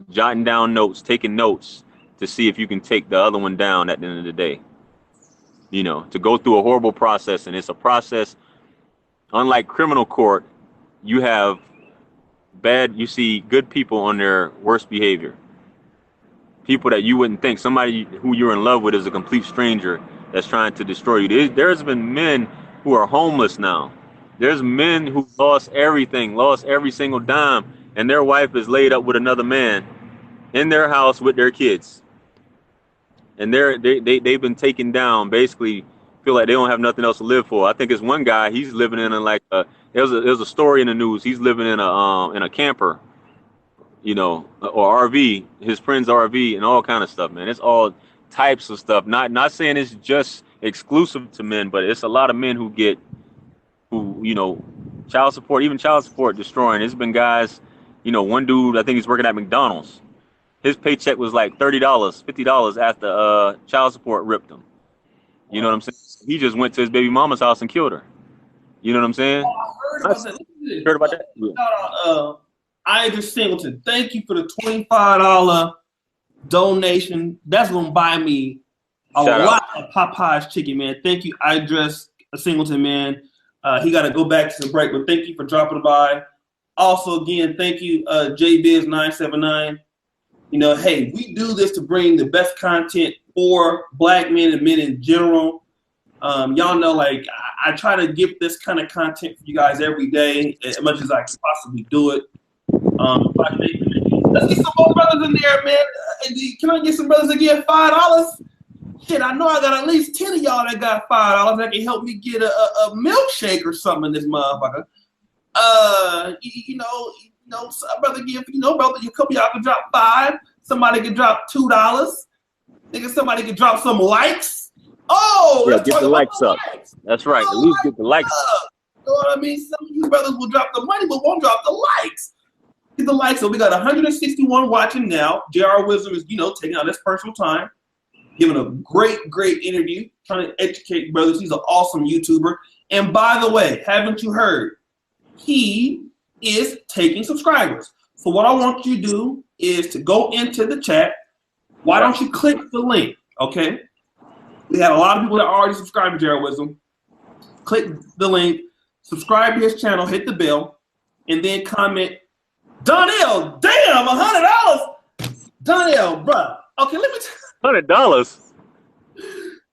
jotting down notes, taking notes to see if you can take the other one down at the end of the day. To go through a horrible process. And it's a process, unlike criminal court, you see good people on their worst behavior. People that you wouldn't think, somebody who you're in love with is a complete stranger that's trying to destroy you. There's been men who are homeless now. There's men who lost everything, lost every single dime, and their wife is laid up with another man in their house with their kids. And they've been taken down, basically feel like they don't have nothing else to live for. I think it's one guy, he's living in there was a story in the news. He's living in a camper, or RV, his friend's RV, and all kind of stuff, man. It's all types of stuff. Not saying it's just exclusive to men, but it's a lot of men who child support destroying. There's been guys, one dude, I think he's working at McDonald's. His paycheck was like $30, $50 after child support ripped him. You know what I'm saying? He just went to his baby mama's house and killed her. You know what I'm saying? I heard about that. Idris Singleton, thank you for the $25 donation. That's gonna buy me a lot of Popeye's chicken, man. Thank you, Idris Singleton, man. He got to go back to the break, but thank you for dropping by. Also, again, thank you, JBiz979. You know, hey, we do this to bring the best content for Black men and men in general. Y'all know, like, I try to give this kind of content for you guys every day, as much as I can possibly do it. Let's get some more brothers in there, man. Can I get some brothers to get $5? Shit, I know I got at least 10 of y'all that got $5 that can help me get a milkshake or something in this motherfucker. Brother, brother, a couple y'all can drop $5. Somebody can drop $2. Nigga, somebody can drop some likes. Oh, yeah, get the likes up. Likes. That's right. At least get the likes up. You know what I mean? Some of you brothers will drop the money, but won't drop the likes. Get the likes. So we got 161 watching now. JR Wisdom is, taking out his personal time, giving a great interview, trying to educate brothers. He's an awesome YouTuber. And by the way, haven't you heard? He is taking subscribers. So what I want you to do is to go into the chat. Why don't you click the link, okay? We had a lot of people that already subscribed to JR Wisdom. Click the link, subscribe to his channel, hit the bell, and then comment, Donnell, damn, $100. Donnell, bruh. Okay, let me $100.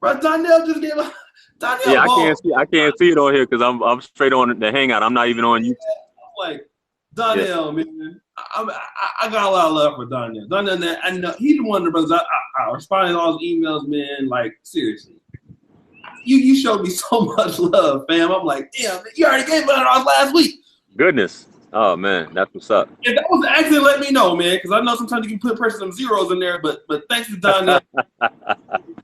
Bro, Donnell just gave a Donnell. Yeah, I can't see it on here because I'm straight on the Hangout. I'm not even on YouTube. I'm like, Donnell, man. I got a lot of love for Donnell. Donnell, I know he's one of the brothers. I responded to all his emails, man. Like, seriously. You showed me so much love, fam. I'm like, damn, man, you already gave me $100 last week. Goodness. Oh man, that's what's up. If that was an accident, let me know, man, because I know sometimes you can put some zeros in there, but thanks to Donnell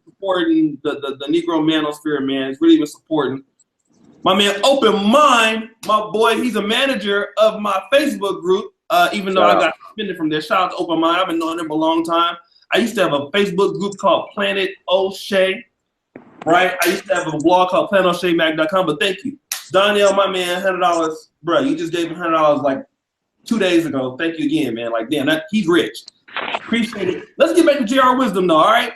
supporting the Negro manosphere, man. It's really been supporting. My man Open Mind, my boy, he's a manager of my Facebook group, even though I got suspended from there. Shout out to Open Mind. I've been knowing him a long time. I used to have a Facebook group called Planet Oshay, right? I used to have a blog called planetoshaymac.com, but thank you. Donnell, my man, $100. Bro, you just gave him $100 like 2 days ago. Thank you again, man. Like, damn, he's rich. Appreciate it. Let's get back to JR Wisdom, though, all right?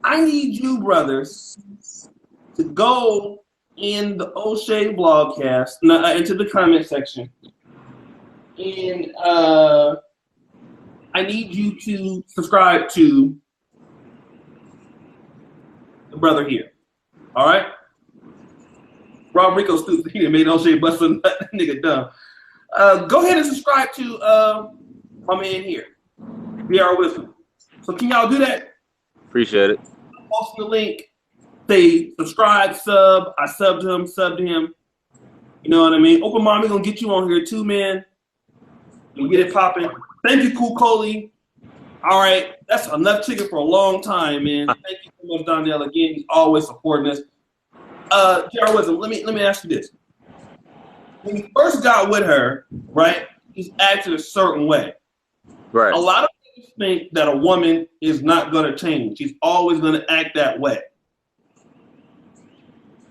I need you, brothers, to go in the Oshay blogcast, into the comment section. And I need you to subscribe to the brother here. All right? Rob Rico stupid. He done made Oshay busting that nigga dumb. Go ahead and subscribe to my man here, JR Wisdom. So can y'all do that? Appreciate it. Post the link. Say subscribe, sub. I sub to him. You know what I mean? Open Mind, we're gonna get you on here too, man. We get it popping. Thank you, Cool Coley. All right, that's enough chicken for a long time, man. Thank you so much, Donnell. Again, he's always supporting us. JR Wisdom, let me ask you this. When you first got with her, right, he's acted a certain way. Right. A lot of people think that a woman is not going to change. She's always going to act that way.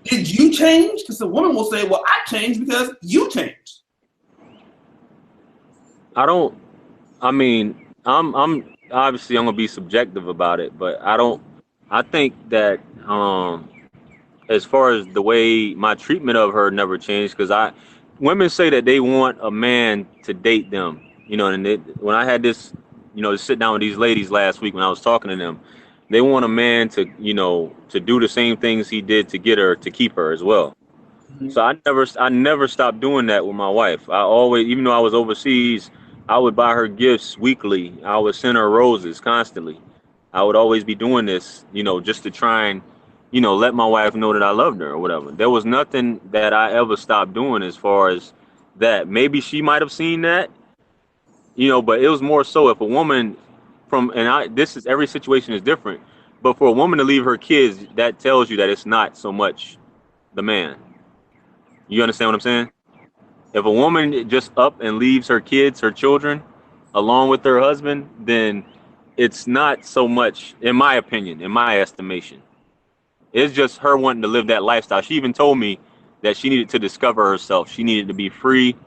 Did you change? Because the woman will say, well, I changed because you changed. I'm obviously I'm going to be subjective about it, but I think that, as far as the way my treatment of her never changed, because women say that they want a man to date them, and when I had this, to sit down with these ladies last week when I was talking to them, they want a man to, to do the same things he did to get her, to keep her as well. Mm-hmm. So I never stopped doing that with my wife. I always, even though I was overseas, I would buy her gifts weekly. I would send her roses constantly. I would always be doing this, just to try and, let my wife know that I loved her or whatever. There was nothing that I ever stopped doing as far as that. Maybe she might have seen that, but it was more so if a woman every situation is different, but for a woman to leave her kids, that tells you that it's not so much the man. You understand what I'm saying? If a woman just up and leaves her kids, her children, along with her husband, then it's not so much, in my opinion, in my estimation. It's just her wanting to live that lifestyle. She even told me that she needed to discover herself. She needed to be free.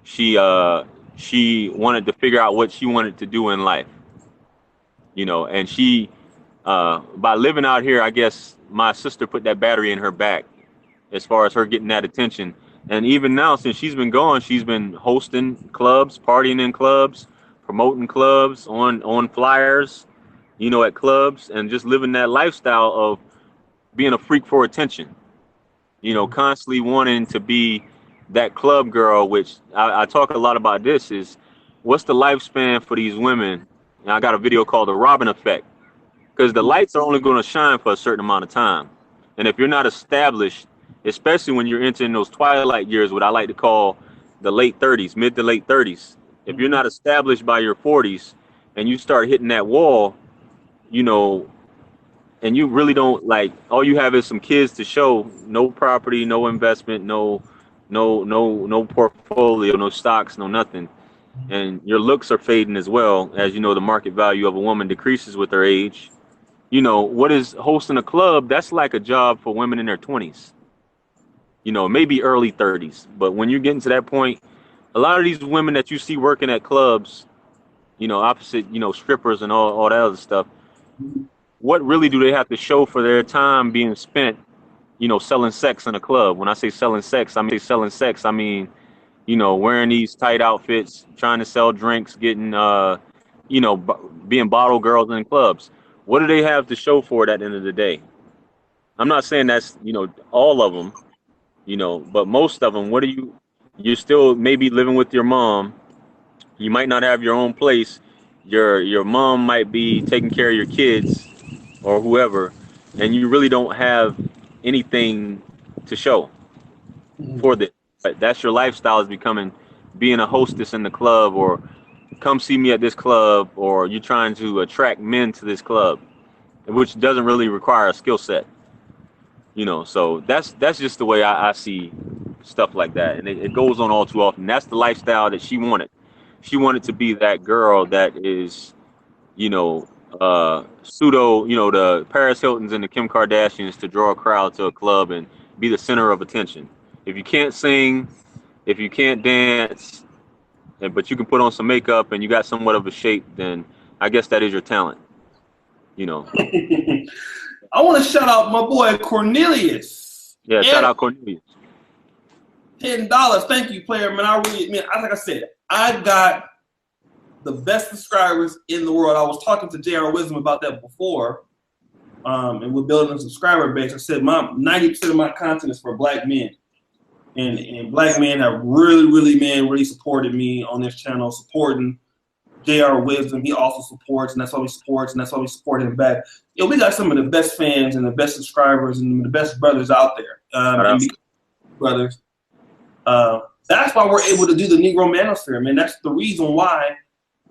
She wanted to figure out what she wanted to do in life. And she, by living out here, I guess my sister put that battery in her back as far as her getting that attention And even now, since she's been gone, she's been hosting clubs, partying in clubs, promoting clubs on flyers, you know, at clubs, and just living that lifestyle of being a freak for attention. You know, constantly wanting to be that club girl, which I talk a lot about. This is what's the lifespan for these women. And I got a video called the Robin Effect, because the lights are only going to shine for a certain amount of time. And if you're not established, especially when you're entering those twilight years, what I like to call the late 30s, mid to late 30s, if you're not established by your 40s and you start hitting that wall, you know, and you really don't, like, all you have is some kids to show, no property, no investment, no portfolio, no stocks, no nothing. And your looks are fading as well. As you know, the market value of a woman decreases with her age. You know, what is hosting a club? That's like a job for women in their 20s, you know, maybe early 30s. But when you're getting to that point, a lot of these women that you see working at clubs, you know, opposite, you know, strippers and all that other stuff, what really do they have to show for their time being spent, you know, selling sex in a club? When I say selling sex, I mean, you know, wearing these tight outfits, trying to sell drinks, getting, you know, being bottle girls in clubs. What do they have to show for it at the end of the day? I'm not saying that's, you know, all of them, you know, but most of them, you're still maybe living with your mom. You might not have your own place. Your mom might be taking care of your kids or whoever, and you really don't have anything to show for this. But that's your lifestyle, is becoming being a hostess in the club, or come see me at this club, or you're trying to attract men to this club, which doesn't really require a skill set, you know. So that's just the way I see stuff like that, and it goes on all too often. That's the lifestyle that she wanted. She wanted to be that girl that is, you know, pseudo, you know, the Paris Hiltons and the Kim Kardashians, to draw a crowd to a club and be the center of attention. If you can't sing, if you can't dance, but you can put on some makeup and you got somewhat of a shape, then I guess that is your talent, you know. I want to shout out my boy Cornelius. Yeah, shout out Cornelius. $10. Thank you, player, man. I really, man, like I said, I got the best subscribers in the world. I was talking to JR Wisdom about that before, and we're building a subscriber base. I said 90% of my content is for black men, and black men have really supported me on this channel, supporting JR Wisdom. He also supports, and that's why we support him back. You know, we got some of the best fans and the best subscribers and the best brothers out there. Brothers. That's why we're able to do the Negro Manosphere, man. That's the reason why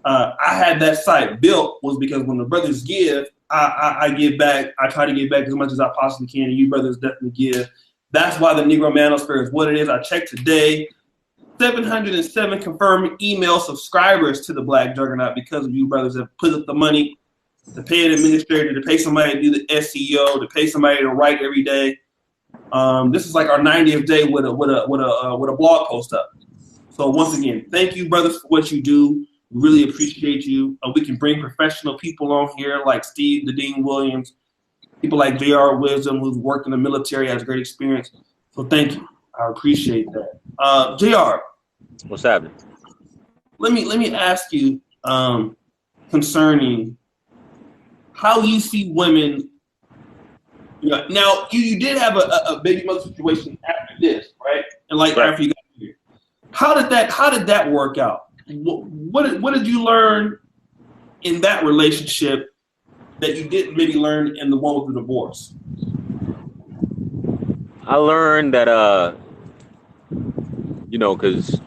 I had that site built, was because when the brothers give, I give back. I try to give back as much as I possibly can, and you brothers definitely give. That's why the Negro Manosphere is what it is. I checked today, 707 confirmed email subscribers to the Black Juggernaut, because of you brothers that put up the money to pay an administrator, to pay somebody to do the SEO, to pay somebody to write every day. This is like our 90th day with a blog post up. So once again, thank you, brothers, for what you do. We really appreciate you. We can bring professional people on here like Steve the Dean Williams, people like JR Wisdom, who's worked in the military, has great experience. So thank you. I appreciate that. JR, what's happening? Let me ask you concerning how you see women. You know, now you did have a baby mother situation after this, right? And like after you got here, how did that work out? What did you learn in that relationship that you didn't maybe learn in the one with the divorce? I learned that you know, because,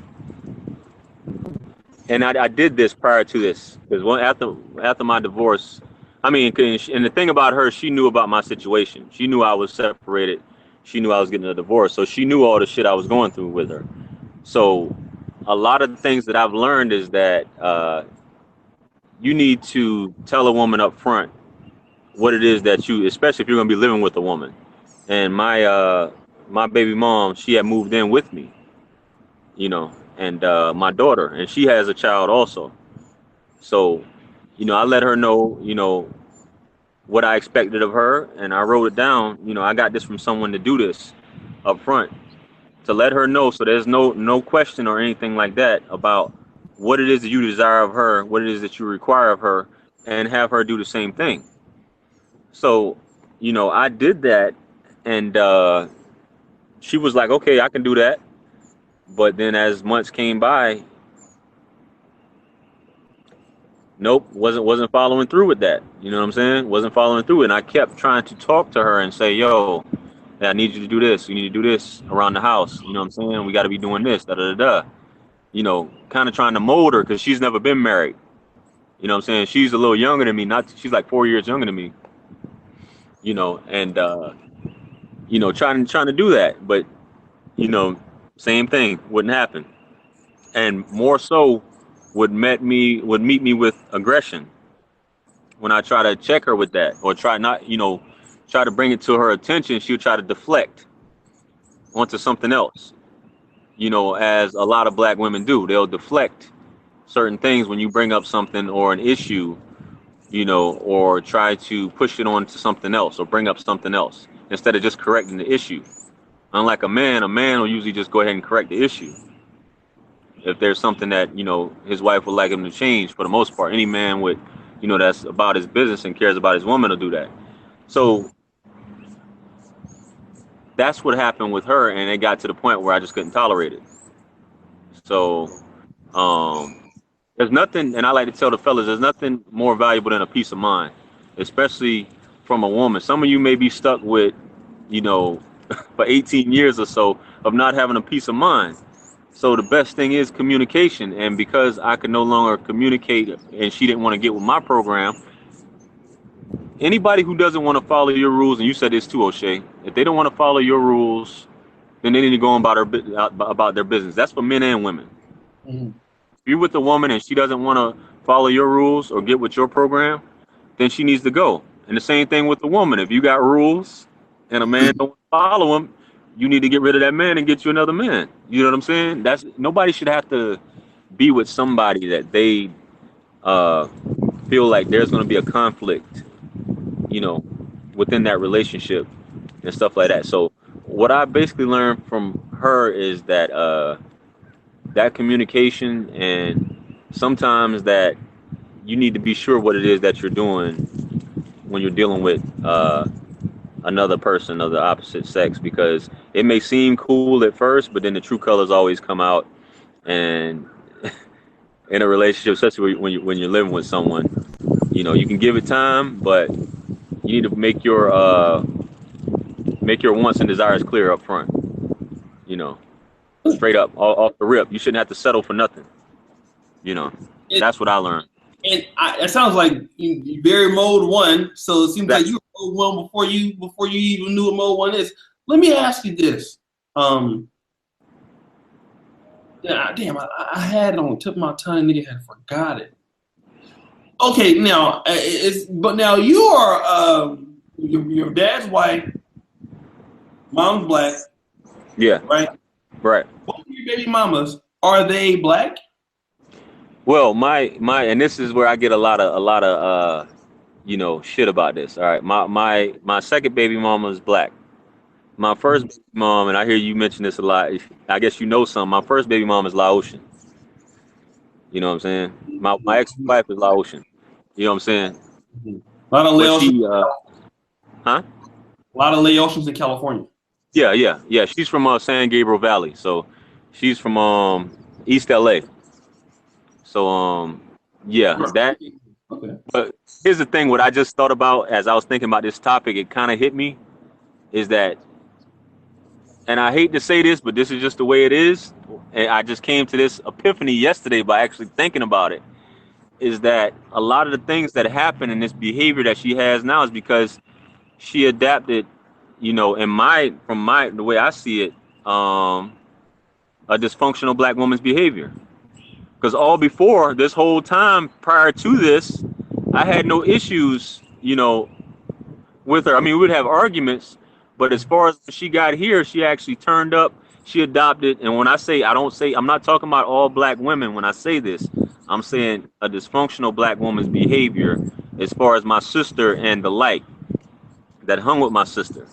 and I did this prior to this, because after my divorce, I mean, and the thing about her, she knew about my situation. She knew I was separated. She knew I was getting a divorce. So she knew all the shit I was going through with her. So a lot of the things that I've learned is that you need to tell a woman up front what it is that you, especially if you're going to be living with a woman. And my baby mom, she had moved in with me, you know, and my daughter, and she has a child also. So, you know, I let her know, you know, what I expected of her, and I wrote it down. You know, I got this from someone to do this up front. to let her know, so there's no question or anything like that about what it is that you desire of her, what it is that you require of her, and have her do the same thing. So, I did that, and she was like, okay, I can do that. But then as months came by, nope, wasn't following through with that. You know what I'm saying? Wasn't following through. And I kept trying to talk to her and say, yo, hey, I need you to do this. You need to do this around the house. You know what I'm saying? We got to be doing this, da da da da. Kind of trying to mold her because she's never been married. You know what I'm saying? She's a little younger than me. She's like 4 years younger than me. And trying to do that, but same thing wouldn't happen, and more so would meet me with aggression when I try to check her with that, or try to bring it to her attention. She'll try to deflect onto something else. As a lot of black women do, they'll deflect certain things when you bring up something or an issue, or try to push it on to something else or bring up something else instead of just correcting the issue. Unlike a man will usually just go ahead and correct the issue. If there's something that, his wife would like him to change, for the most part, any man would, that's about his business and cares about his woman will do that. So that's what happened with her, and it got to the point where I just couldn't tolerate it. So, there's nothing, and I like to tell the fellas, there's nothing more valuable than a peace of mind, especially from a woman. Some of you may be stuck with, for 18 years or so of not having a peace of mind. So the best thing is communication. And because I could no longer communicate and she didn't want to get with my program, anybody who doesn't want to follow your rules, and you said this too, Oshay, if they don't want to follow your rules, then they need to go on about their business. That's for men and women. Mm-hmm. If you're with a woman and she doesn't want to follow your rules or get with your program, then she needs to go. And the same thing with the woman. If you got rules and a man don't follow them, you need to get rid of that man and get you another man. You know what I'm saying? Nobody should have to be with somebody that they feel like there's going to be a conflict, within that relationship and stuff like that. So what I basically learned from her is that that communication, and sometimes that you need to be sure what it is that you're doing when you're dealing with another person of the opposite sex, because it may seem cool at first, but then the true colors always come out. And in a relationship, especially when you're living with someone, you can give it time, but you need to make your wants and desires clear up front. Straight up, off the rip. You shouldn't have to settle for nothing. That's what I learned. And it sounds like you very mode one, so it seems like you were mode one before you even knew what mode one is. Let me ask you this. Damn, I had it on the tip of my tongue, nigga, had forgot it. Okay, now now you are your dad's white, mom's black. Yeah. Right. Both of your baby mamas, are they black? Well, my and this is where I get a lot of shit about this. All right, my second baby mama is black. My first baby mom, and I hear you mention this a lot. I guess you know some. My first baby mom is Laotian. You know what I'm saying? My ex-wife is Laotian. You know what I'm saying? A lot of Laotians. A lot of Laotians in California. Yeah. She's from San Gabriel Valley, so she's from East LA. So that. Okay. But here's the thing: what I just thought about as I was thinking about this topic, it kind of hit me, is that, and I hate to say this, but this is just the way it is. And I just came to this epiphany yesterday by actually thinking about it, is that a lot of the things that happen in this behavior that she has now is because she adapted, from the way I see it, a dysfunctional black woman's behavior. Because all before this whole time prior to this, I had no issues, with her. I mean, we would have arguments, but as far as she got here, she actually turned up, she adopted. And when I say, I'm not talking about all black women. When I say this, I'm saying a dysfunctional black woman's behavior as far as my sister and the like that hung with my sister.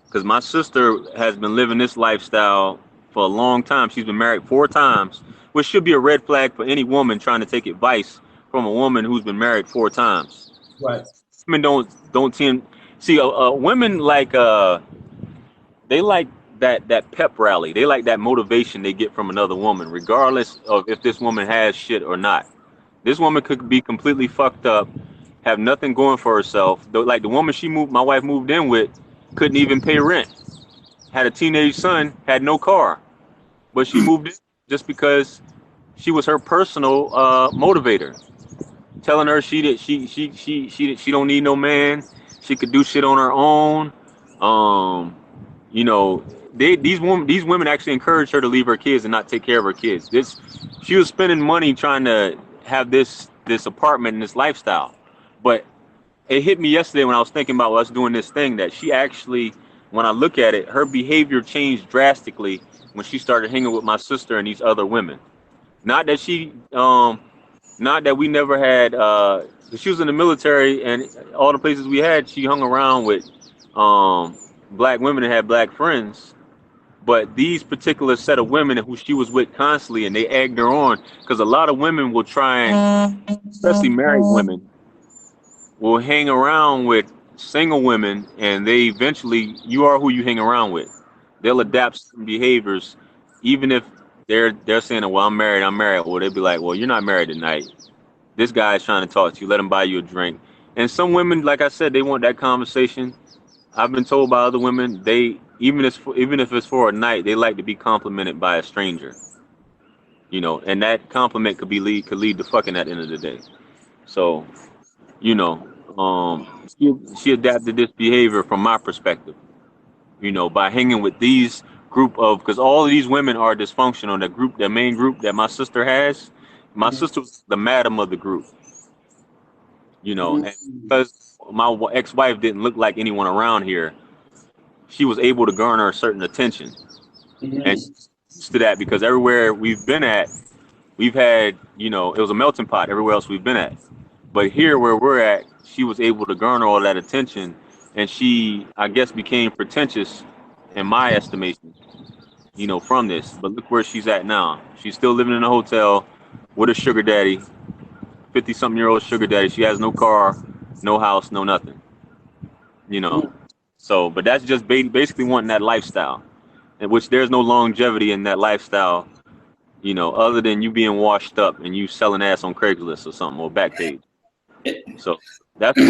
Because my sister has been living this lifestyle for a long time. She's been married 4 times, which should be a red flag for any woman trying to take advice from a woman who's been married 4 times. Right. Women don't tend see women like they like that pep rally. They like that motivation they get from another woman, regardless of if this woman has shit or not. This woman could be completely fucked up, have nothing going for herself. Like the woman my wife moved in with, couldn't even pay rent. Had a teenage son, had no car, but she moved in just because she was her personal motivator, telling her she don't need no man, she could do shit on her own. You know, these women actually encouraged her to leave her kids and not take care of her kids. She was spending money trying to have this apartment and this lifestyle, but it hit me yesterday when I was thinking about us doing this thing that she actually, when I look at it, her behavior changed drastically when she started hanging with my sister and these other women. Not that we never had, she was in the military and all the places we had, she hung around with black women and had black friends. But these particular set of women who she was with constantly, and they egged her on, because a lot of women will try and, especially married women, will hang around with single women, and they eventually, you are who you hang around with. They'll adapt some behaviors, even if they're saying, well, I'm married. Well, they'll be like, well, you're not married tonight. This guy's trying to talk to you. Let him buy you a drink. And some women, like I said, they want that conversation. I've been told by other women, even if it's for a night, they like to be complimented by a stranger. You know, and that compliment could lead to fucking at the end of the day. So, you know, she adapted this behavior from my perspective, you know, by hanging with these group of, because all of these women are dysfunctional. The main group that my sister has, my sister was the madam of the group, you know, and because my ex-wife didn't look like anyone around here, she was able to garner a certain attention. And to that, because everywhere we've been at, we've had, you know, it was a melting pot everywhere else we've been at. But here where we're at, she was able to garner all that attention, and she, I guess, became pretentious in my estimation, you know, from this. But look where she's at now. She's still living in a hotel with a sugar daddy, 50-something-year-old sugar daddy. She has no car, no house, no nothing, you know. So, but that's just basically wanting that lifestyle, in which there's no longevity in that lifestyle, you know, other than you being washed up and you selling ass on Craigslist or something, or Backpage. So that's the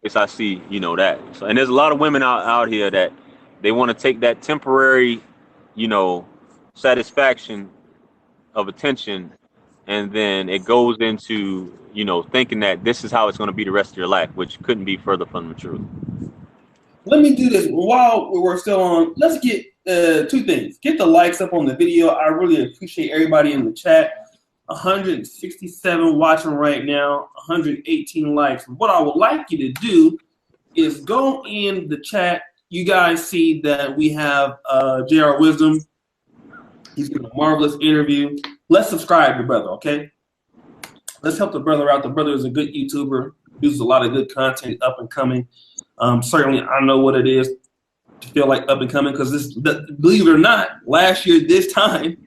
place I see, you know, that. So, and there's a lot of women out here that they want to take that temporary, you know, satisfaction of attention, and then it goes into, you know, thinking that this is how it's going to be the rest of your life, which couldn't be further from the truth. Let me do this while we're still on. Let's get 2 things. Get the likes up on the video. I really appreciate everybody in the chat. 167 watching right now, 118 likes. What I would like you to do is go in the chat. You guys see that we have JR Wisdom. He's doing a marvelous interview. Let's subscribe to brother, okay? Let's help the brother out. The brother is a good YouTuber, uses a lot of good content, up and coming. Certainly, I know what it is to feel like up and coming, because believe it or not, last year this time,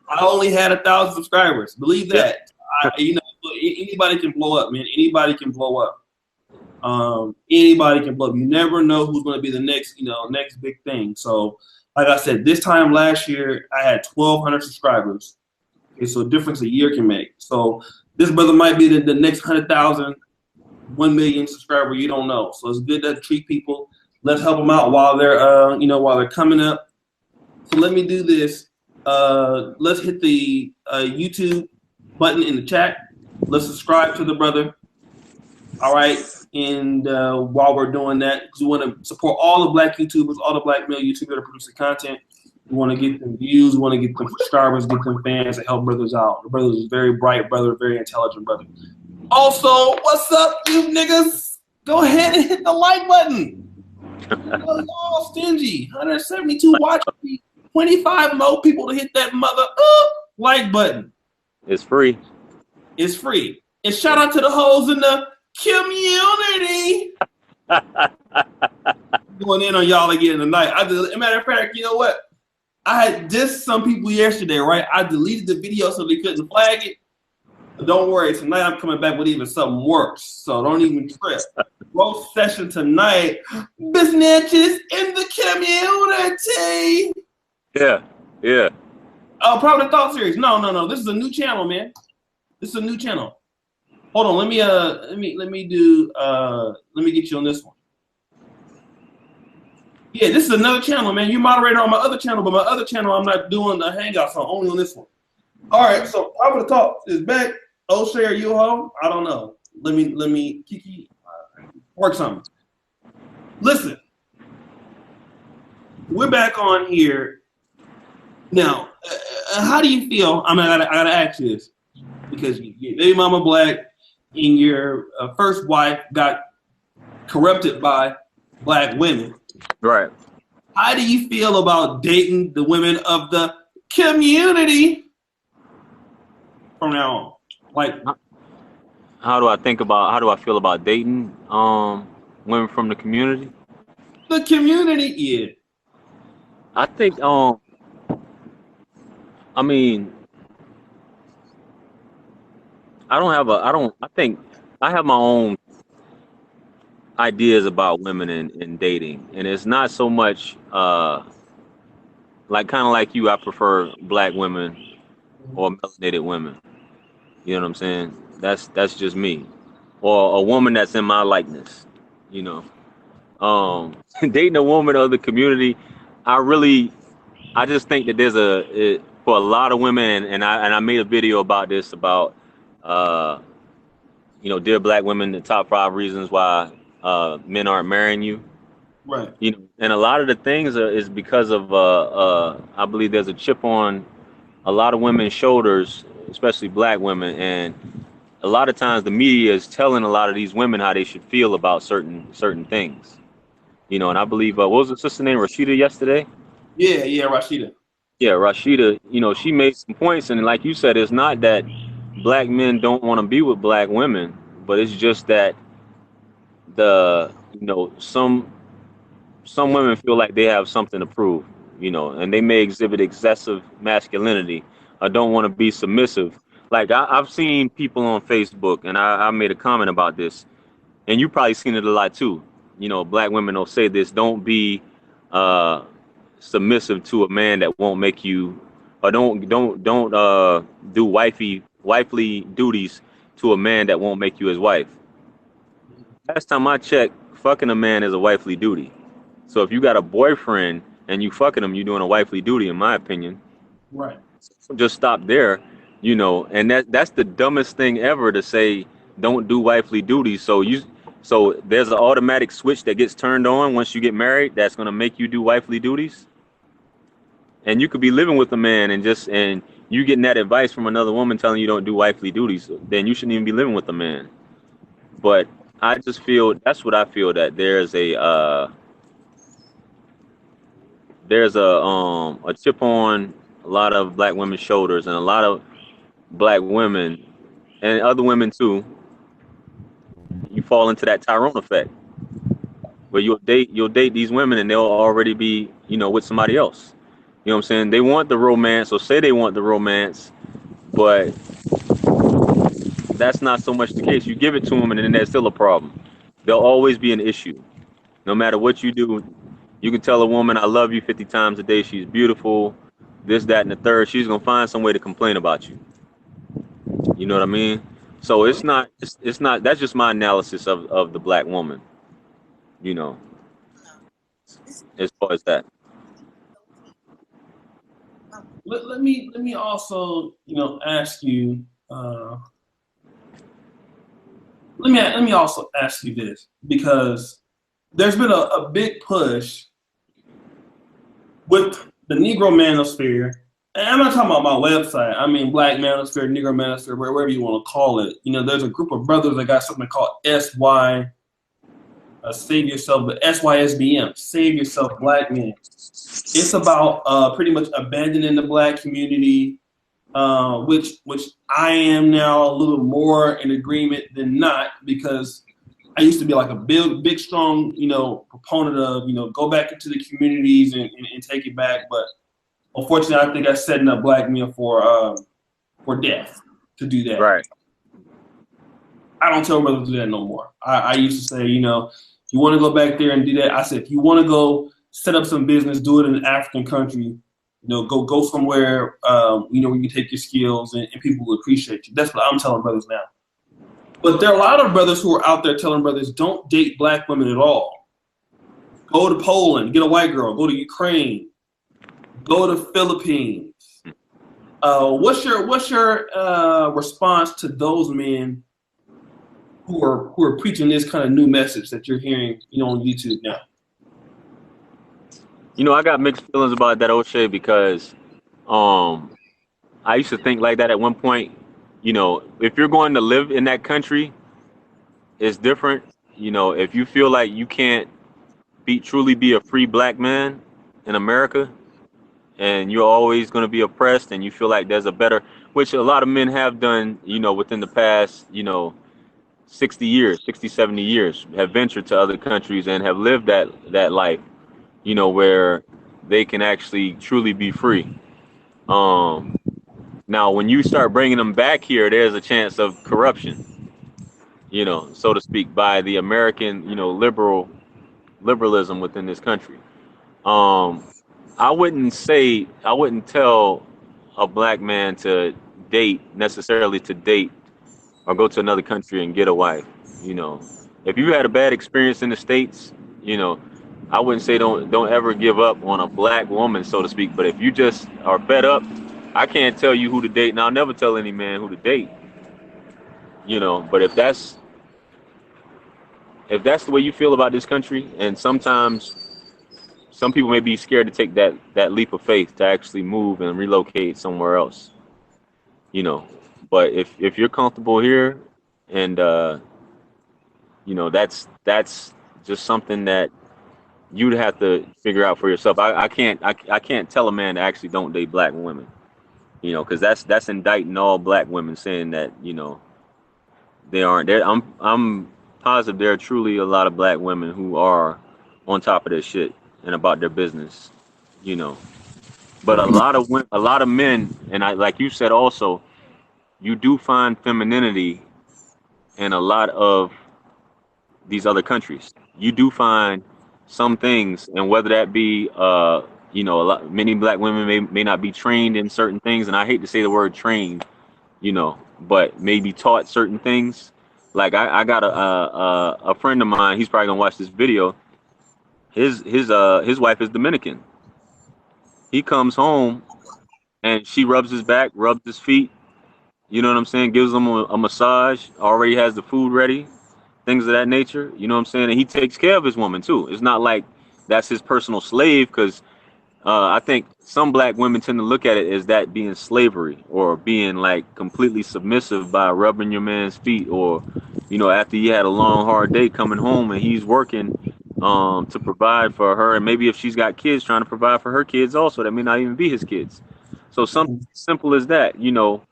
I only had 1,000 subscribers. Believe that. You know, anybody can blow up, man. Anybody can blow up. Anybody can blow up. You never know who's going to be the next, you know, next big thing. So, like I said, this time last year, I had 1,200 subscribers. Okay, so a difference a year can make. So this brother might be the next 100,000, 1 million subscriber. You don't know. So it's good to treat people. Let's help them out while they're, you know, while they're coming up. So let me do this. Let's hit the YouTube button in the chat. Let's subscribe to the brother. All right. And while we're doing that, because we want to support all the black YouTubers, all the black male YouTubers that are producing content. We want to get them views. We want to get them subscribers, get them fans, and help brothers out. The brother is a very bright brother, very intelligent brother. Also, what's up, you niggas? Go ahead and hit the like button. Y'all stingy. 172 watching. 25 more people to hit that mother like button. It's free. It's free. And shout out to the hoes in the community. Going in on y'all again tonight. As a matter of fact, you know what? I had dissed some people yesterday, right? I deleted the video so they couldn't flag it. But don't worry, tonight I'm coming back with even something worse. So don't even trip. Roast session tonight. Bitches in the community. Yeah, yeah. Oh, probably the Thought series. No. This is a new channel, man. This is a new channel. Hold on, let me get you on this one. Yeah, this is another channel, man. You moderator on my other channel, but my other channel I'm not doing the Hangouts, so I'm only on this one. All right, so Probably the Talk is back. Oshay, are you home? I don't know. Let me Kiki work something. Listen, we're back on here now. How do you feel? I gotta ask you this because your baby mama black and your first wife got corrupted by black women. Right. How do you feel about dating the women of the community from now on? Like, how do I feel about dating women from the community? The community, yeah. I think I mean I think I have my own ideas about women in dating, and it's not so much like kind of like you. I prefer black women or melanated women. You know what I'm saying? That's just me, or a woman that's in my likeness. You know, dating a woman of the community, I just think that for a lot of women, and I made a video about this about dear black women, the top 5 reasons why men aren't marrying you. Right. You know, and a lot of the things is because of I believe there's a chip on a lot of women's shoulders, especially black women, and a lot of times the media is telling a lot of these women how they should feel about certain things. You know, and I believe what was the sister name, Rashida, yesterday? Yeah, Rashida. Yeah, Rashida. You know, she made some points, and like you said, it's not that black men don't want to be with black women, but it's just that some women feel like they have something to prove, and they may exhibit excessive masculinity or don't want to be submissive. Like I've seen people on Facebook, and I made a comment about this, and you probably seen it a lot too. You know, black women will say this: don't be submissive to a man that won't make you, or don't do wifely duties to a man that won't make you his wife. Last time I checked, fucking a man is a wifely duty. So if you got a boyfriend and you fucking him, you're doing a wifely duty, in my opinion. Right. So just stop there, and that's the dumbest thing ever to say, don't do wifely duties. So there's an automatic switch that gets turned on once you get married that's gonna make you do wifely duties. And you could be living with a man and you getting that advice from another woman telling you don't do wifely duties, then you shouldn't even be living with a man. But I just feel that's what I feel, that there's a chip on a lot of black women's shoulders, and a lot of black women and other women too. You fall into that Tyrone effect, where you'll date these women and they'll already be with somebody else. You know what I'm saying? They want the romance, or say they want the romance, but that's not so much the case. You give it to them, and then there's still a problem. There'll always be an issue, no matter what you do. You can tell a woman, I love you 50 times a day. She's beautiful, this, that, and the third. She's going to find some way to complain about you. You know what I mean? So it's not, that's just my analysis of the black woman, as far as that. Let me also, ask you, let me also ask you this, because there's been a big push with the Negro Manosphere, and I'm not talking about my website. I mean Black Manosphere, Negro Manosphere, wherever you want to call it. There's a group of brothers that got something called SY, Save Yourself, but SYSBM, Save Yourself Black Men. It's about pretty much abandoning the black community, which I am now a little more in agreement than not, because I used to be like a big, strong, proponent of, go back into the communities and take it back. But Unfortunately, I think that's setting up black men for death to do that. Right. I don't tell brothers to do that no more. I used to say, you know, if you want to go back there and do that, I said, if you want to go set up some business, do it in an African country. You know, go somewhere, you know, where you can take your skills and people will appreciate you. That's what I'm telling brothers now. But there are a lot of brothers who are out there telling brothers, don't date black women at all. Go to Poland, get a white girl. Go to Ukraine. Go to Philippines. What's your response to those men who are preaching this kind of new message that you're hearing, you know, on YouTube now? You know, I got mixed feelings about that, Oshay, because I used to think like that at one point. You know, if you're going to live in that country, it's different. You know, if you feel like you can't truly be a free black man in America, and you're always going to be oppressed, and you feel like there's a better, which a lot of men have done, you know, within the past, you know, 60, 70 years, have ventured to other countries and have lived that life, you know, where they can actually truly be free. Now, when you start bringing them back here, there's a chance of corruption, you know, so to speak, by the American, you know, liberalism within this country. I wouldn't tell a black man to necessarily date or go to another country and get a wife. You know, if you had a bad experience in the States, you know, I wouldn't say don't ever give up on a black woman, so to speak. But if you just are fed up, I can't tell you who to date, and I'll never tell any man who to date. You know, but if that's the way you feel about this country, and sometimes some people may be scared to take that leap of faith to actually move and relocate somewhere else. You know, but if you're comfortable here, and you know, that's just something that you'd have to figure out for yourself. I can't tell a man to actually don't date black women. You know, because that's indicting all black women, saying that, you know, they aren't there. I'm positive there are truly a lot of black women who are on top of their shit and about their business, you know. But a lot of men, and I, like you said also, you do find femininity in a lot of these other countries. You do find some things, and whether that be you know, many black women may not be trained in certain things, and I hate to say the word trained, you know, but maybe taught certain things. Like I got a friend of mine. He's probably gonna watch this video. His wife is Dominican. He comes home and she rubs his back, rubs his feet. You know what I'm saying? Gives him a massage. Already has the food ready, things of that nature. You know what I'm saying? And he takes care of his woman too. It's not like that's his personal slave, because I think some black women tend to look at it as that being slavery, or being like completely submissive by rubbing your man's feet, or, you know, after you had a long, hard day coming home and he's working to provide for her. And maybe if she's got kids, trying to provide for her kids also, that may not even be his kids. So something simple as that, you know.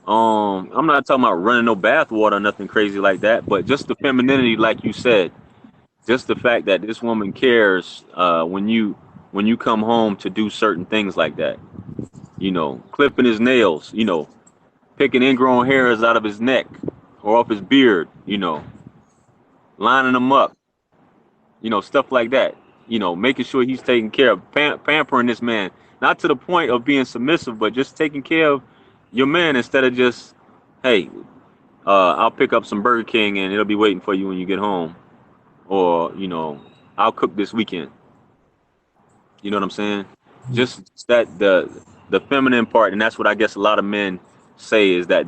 I'm not talking about running no bath water or nothing crazy like that, but just the femininity, like you said, just the fact that this woman cares when you come home to do certain things like that, you know, clipping his nails, you know, picking ingrown hairs out of his neck or off his beard, you know, lining them up, you know, stuff like that, you know, making sure he's taken care of, pampering this man, not to the point of being submissive, but just taking care of your man, instead of just, hey, I'll pick up some Burger King and it'll be waiting for you when you get home, or, you know, I'll cook this weekend. You know what I'm saying? Just that the feminine part, and that's what I guess a lot of men say, is that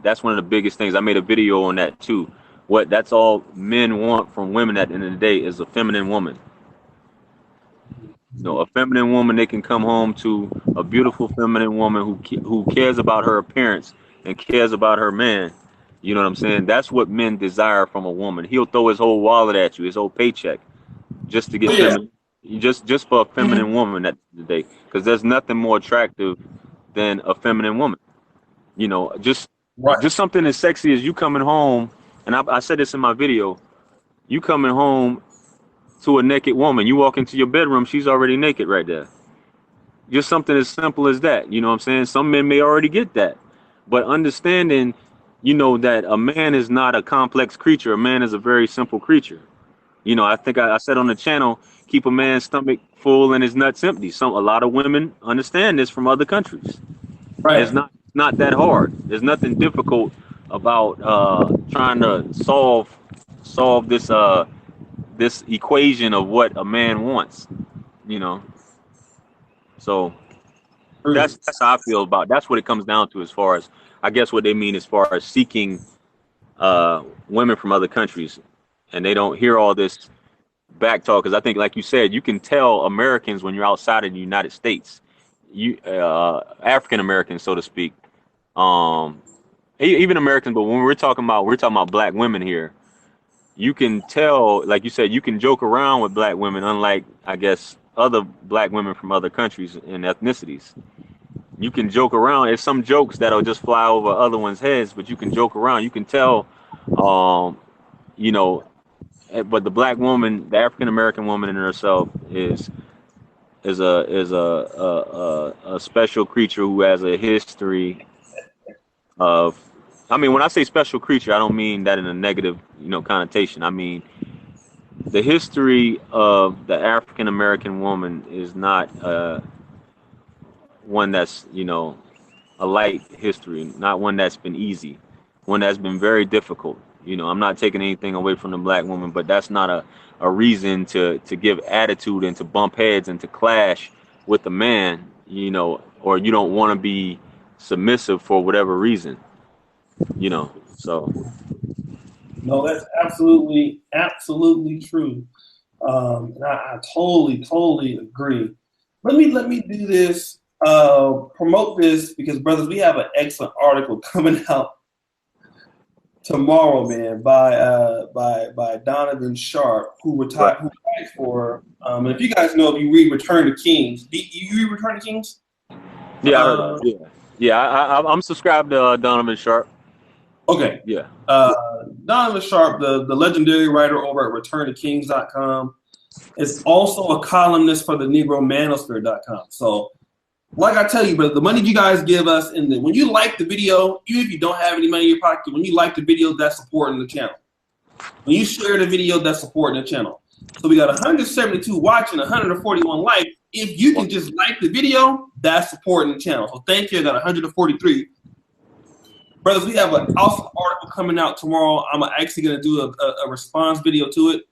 that's one of the biggest things. I made a video on that too. That's all men want from women at the end of the day is a feminine woman. You know, a feminine woman they can come home to, a beautiful feminine woman who cares about her appearance and cares about her man. You know what I'm saying? That's what men desire from a woman. He'll throw his whole wallet at you, his whole paycheck, just to get feminine. Just for a feminine woman at the day, because there's nothing more attractive than a feminine woman. You know, just something as sexy as you coming home, and I said this in my video, you coming home to a naked woman. You walk into your bedroom, she's already naked right there. Just something as simple as that. You know what I'm saying? Some men may already get that. But understanding, that a man is not a complex creature. A man is a very simple creature. I think I said on the channel, keep a man's stomach full and his nuts empty. A lot of women understand this from other countries. Right. It's not that hard. There's nothing difficult about trying to solve this equation of what a man wants. So that's how I feel about. That's what it comes down to, as far as I guess what they mean as far as seeking women from other countries, and they don't hear all this back talk, because I think, like you said, you can tell Americans when you're outside of the United States, African Americans, so to speak, even Americans. But when we're talking about black women here, you can tell, like you said, you can joke around with black women, unlike, I guess, other black women from other countries and ethnicities. You can joke around. There's some jokes that'll just fly over other one's heads, but you can joke around. You can tell, but the black woman, the African American woman in herself is a special creature who has a history of. I mean, when I say special creature, I don't mean that in a negative, connotation. I mean, the history of the African American woman is not one that's, a light history, not one that's been easy, one that's been very difficult. I'm not taking anything away from the black woman, but that's not a reason to give attitude and to bump heads and to clash with the man, or you don't want to be submissive for whatever reason, so. No, that's absolutely true. And I totally agree. Let me do this, promote this, because brothers, we have an excellent article coming out tomorrow, man, by Donovan Sharp, who writes for. And if you guys know, if you read Return to Kings, you read Return to Kings? Yeah, I heard of it. Yeah. I'm subscribed to Donovan Sharp. Okay. Yeah. Donovan Sharp, the legendary writer over at returntokings.com, is also a columnist for the negromanosphere.com. So, like I tell you, brother, the money you guys give us, when you like the video, even if you don't have any money in your pocket, when you like the video, that's supporting the channel. When you share the video, that's supporting the channel. So we got 172 watching, 141 likes. If you can just like the video, that's supporting the channel. So thank you. I got 143. Brothers, we have an awesome article coming out tomorrow. I'm actually going to do a response video to it.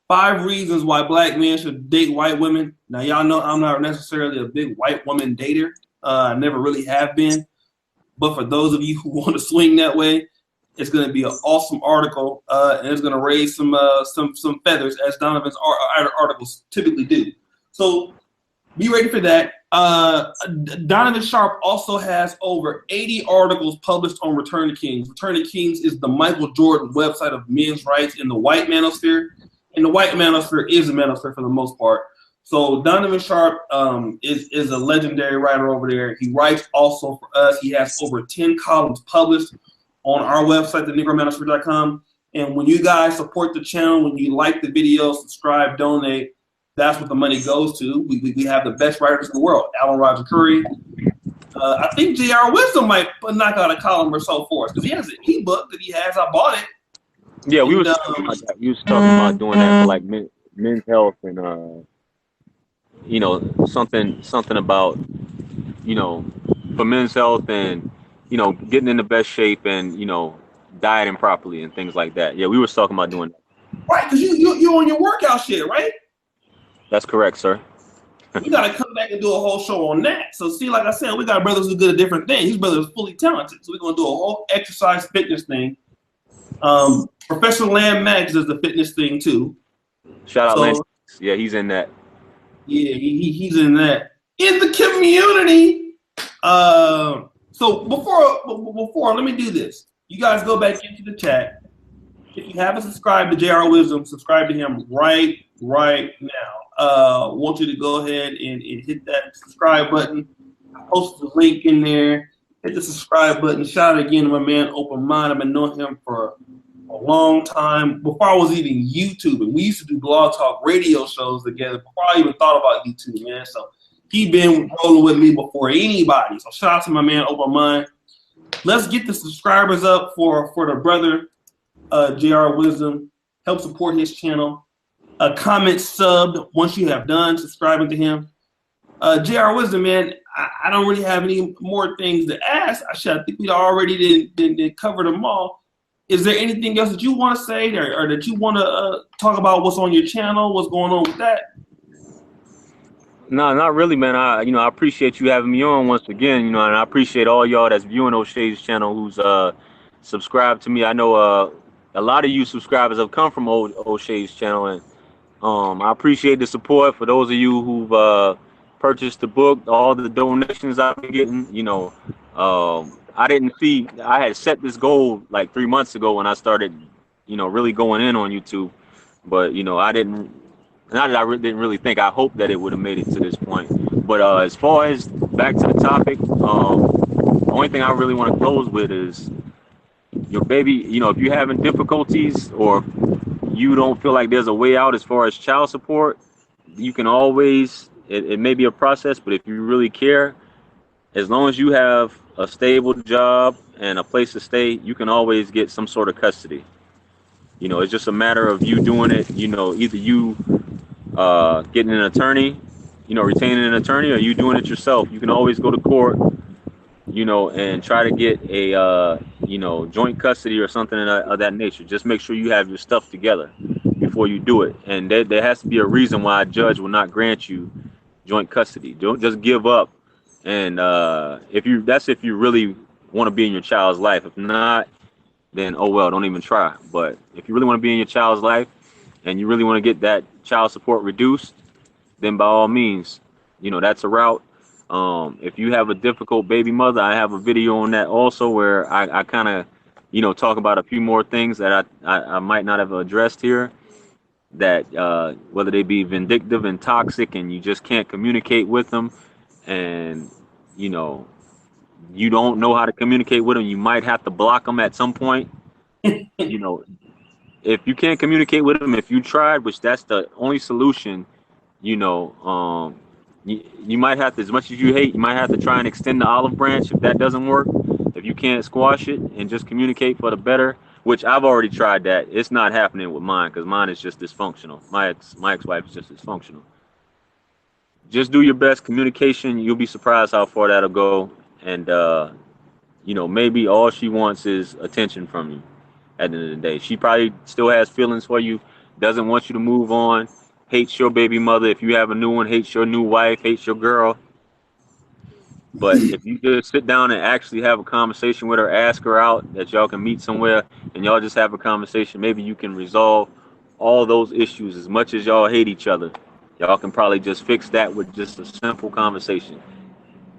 5 reasons why black men should date white women. Now, y'all know I'm not necessarily a big white woman dater. I never really have been. But for those of you who want to swing that way, it's going to be an awesome article, and it's going to raise some feathers, as Donovan's articles typically do. So be ready for that. Donovan Sharp also has over 80 articles published on Return to Kings. Return to Kings is the Michael Jordan website of men's rights in the white manosphere. And the white manosphere is a manosphere for the most part. So Donovan Sharp is a legendary writer over there. He writes also for us. He has over 10 columns published on our website, thenegromanosphere.com. And when you guys support the channel, when you like the video, subscribe, donate, that's what the money goes to. We have the best writers in the world. Alan Roger Curry. I think J.R. Wisdom might knock out a column or so for us, because he has an ebook that he has. I bought it. Yeah, we was talking about that. We was talking about doing that for like men's health and something about for men's health and getting in the best shape and dieting properly and things like that. Yeah, we was talking about doing that. Right, because you on your workout shit, right? That's correct, sir. We gotta come back and do a whole show on that. So see, like I said, we got brothers who good at different things. These brothers are fully talented, so we're gonna do a whole exercise fitness thing. Professor Lamb Max does the fitness thing too. Shout out Lance. Yeah, he's in that. Yeah, he's in that. In the community. So before let me do this. You guys go back into the chat. If you haven't subscribed to J.R. Wisdom, subscribe to him right now. Want you to go ahead and hit that subscribe button. I posted the link in there. Hit the subscribe button. Shout out again to my man Open Mind. I've been knowing him for a long time. Before I was even YouTubing, we used to do blog talk radio shows together before I even thought about YouTube, man. So He been rolling with me before anybody. So shout out to my man Open Mind. Let's get the subscribers up for the brother JR Wisdom. Help support his channel. Comment subbed once you have done subscribing to him. JR Wisdom, man, I don't really have any more things to ask. I think we already did cover them all. Is there anything else that you want to say or that you want to talk about? What's on your channel? What's going on with that? No, not really, man. I appreciate you having me on once again. And I appreciate all y'all that's viewing Oshay's channel who's subscribed to me. I know a lot of you subscribers have come from Oshay's channel, and I appreciate the support. For those of you who've purchased the book, all the donations I've been getting. I had set this goal like 3 months ago when I started, really going in on YouTube, but I didn't. Not that I didn't really think. I hoped that it would have made it to this point. But as far as back to the topic, the only thing I really want to close with is your baby. If you're having difficulties or you don't feel like there's a way out as far as child support, you can always. It may be a process, but if you really care, as long as you have a stable job and a place to stay, you can always get some sort of custody. It's just a matter of you doing it. Either you getting an attorney, retaining an attorney, or you doing it yourself. You can always go to court, and try to get a, joint custody or something of that nature. Just make sure you have your stuff together before you do it. And there has to be a reason why a judge will not grant you joint custody. Don't just give up. And if you really want to be in your child's life. If not, then oh well, don't even try. But if you really want to be in your child's life and you really want to get that child support reduced, then by all means, that's a route. If you have a difficult baby mother, I have a video on that also where I kind of, talk about a few more things that I might not have addressed here, that whether they be vindictive and toxic and you just can't communicate with them, and, you don't know how to communicate with them, you might have to block them at some point. If you can't communicate with them, if you tried, which that's the only solution, you might have to, as much as you hate, you might have to try and extend the olive branch. If that doesn't work, if you can't squash it and just communicate for the better, which I've already tried that. It's not happening with mine because mine is just dysfunctional. My ex-wife is just dysfunctional. Just do your best communication. You'll be surprised how far that'll go. And, maybe all she wants is attention from you. At the end of the day, she probably still has feelings for you, doesn't want you to move on, hates your baby mother. If you have a new one, hates your new wife, hates your girl. But if you just sit down and actually have a conversation with her, ask her out, that y'all can meet somewhere and y'all just have a conversation, maybe you can resolve all those issues. As much as y'all hate each other, y'all can probably just fix that with just a simple conversation.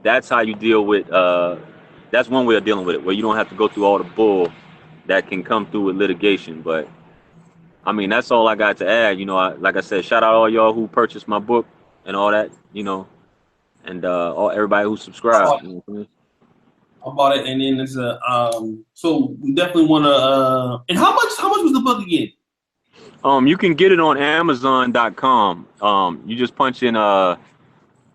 That's how you deal with, that's one way of dealing with it, where you don't have to go through all the bull that can come through with litigation. But I mean, that's all I got to add. Like I said, shout out all y'all who purchased my book and all that, and everybody who subscribed. I bought it, and then it's so we definitely want to. And how much was the book again? You can get it on Amazon.com. You just punch in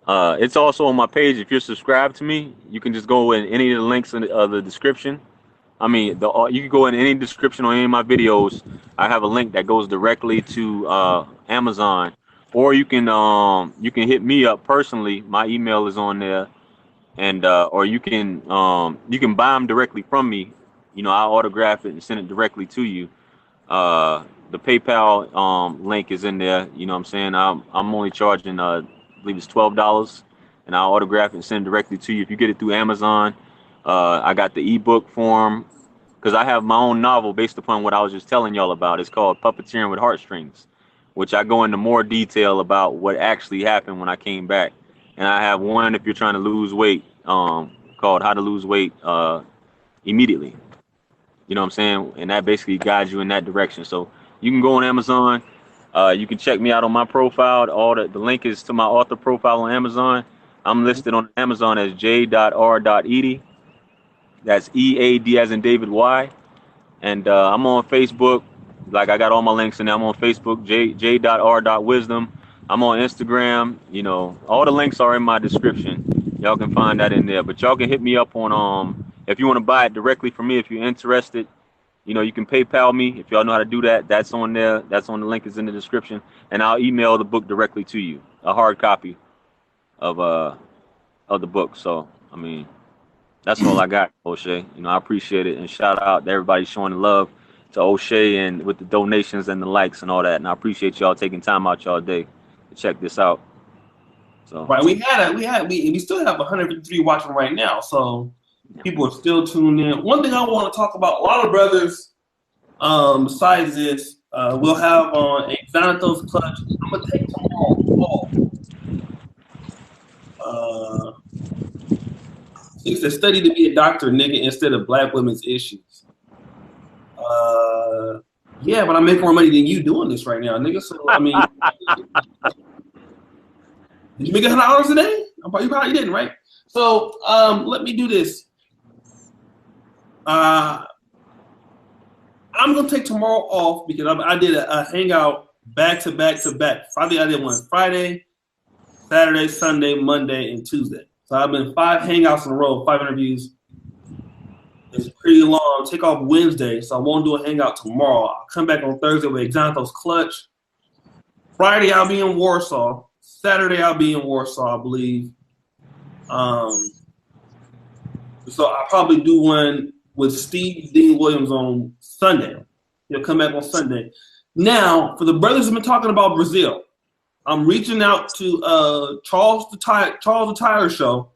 it's also on my page. If you're subscribed to me, you can just go in any of the links in the description. I mean, you can go in any description on any of my videos. I have a link that goes directly to Amazon, or you can hit me up personally. My email is on there, and or you can buy them directly from me. I'll autograph it and send it directly to you. The PayPal link is in there. You know what I'm saying? I'm only charging I believe it's $12, and I'll autograph it and send it directly to you. If you get it through Amazon, I got the ebook form, because I have my own novel based upon what I was just telling y'all about. It's called Puppeteering with Heartstrings, which I go into more detail about what actually happened when I came back. And I have one if you're trying to lose weight, called How to Lose Weight Immediately. You know what I'm saying? And that basically guides you in that direction. So you can go on Amazon. You can check me out on my profile. The link is to my author profile on Amazon. I'm listed on Amazon as j.r.edie. That's EAD as in David Y. And I'm on Facebook. Like, I got all my links in there. I'm on Facebook, j.r.wisdom. I'm on Instagram. You know, all the links are in my description. Y'all can find that in there. But y'all can hit me up on if you want to buy it directly from me. If you're interested, you know, you can PayPal me. If y'all know how to do that, that's on there. That's on the link is in the description, and I'll email the book directly to you, a hard copy of the book. So I mean, that's all I got, Oshay. You know, I appreciate it, and shout out to everybody showing the love to Oshay and with the donations and the likes and all that. And I appreciate y'all taking time out y'all day to check this out. So right, we still have 153 watching right now, so people are still tuned in. One thing I want to talk about, a lot of brothers, besides this, we'll have on a Xanatos clutch. I'm gonna take tomorrow off. It's a study to be a doctor, nigga, instead of black women's issues. Yeah, but I make more money than you doing this right now, nigga. So I mean, did you make $100 a day? You probably didn't, right? So let me do this. I'm gonna take tomorrow off because I did a hangout back to back to back. Friday I did one Friday, Saturday, Sunday, Monday, and Tuesday. So I've been 5 hangouts in a row, 5 interviews. It's pretty long. Take off Wednesday, so I won't do a hangout tomorrow. I'll come back on Thursday with Xanatos Clutch. Friday I'll be in Warsaw. Saturday I'll be in Warsaw, I believe. So I'll probably do one with Steve Dean Williams on Sunday. He'll come back on Sunday. Now, for the brothers who've been talking about Brazil, I'm reaching out to Charles the Tire Show.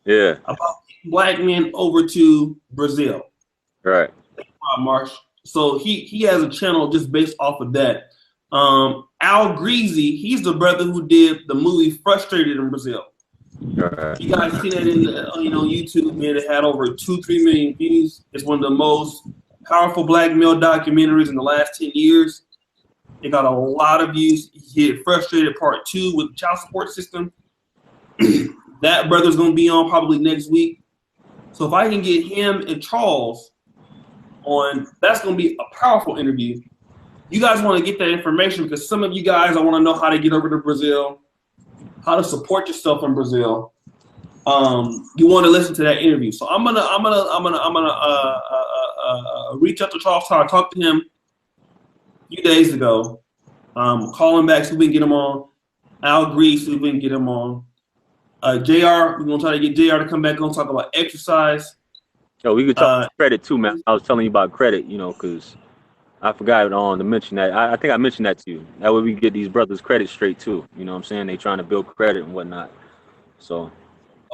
yeah, About black men over to Brazil. right. Marsh. So he has a channel just based off of that. Al Greasy, he's the brother who did the movie Frustrated in Brazil. Right. You guys see that in YouTube, man. It had over 2-3 million views. It's one of the most powerful black male documentaries in the last 10 years. It got a lot of views. He did Frustrated Part 2 with the child support system. That brother's going to be on probably next week. So if I can get him and Charles on, that's going to be a powerful interview. You guys want to get that information because some of you guys, I want to know how to get over to Brazil, how to support yourself in Brazil. You want to listen to that interview. So I'm gonna reach out to Charles Tyler, talk to him a few days ago. Call him back so we can get him on. Al Grease, so we can get him on. JR, we're gonna try to get JR to come back on, talk about exercise. Yo, we could talk about credit too, man. I was telling you about credit, you know, because I forgot to mention that. I think I mentioned that to you. That way we can get these brothers credit straight too. You know what I'm saying? They trying to build credit and whatnot. So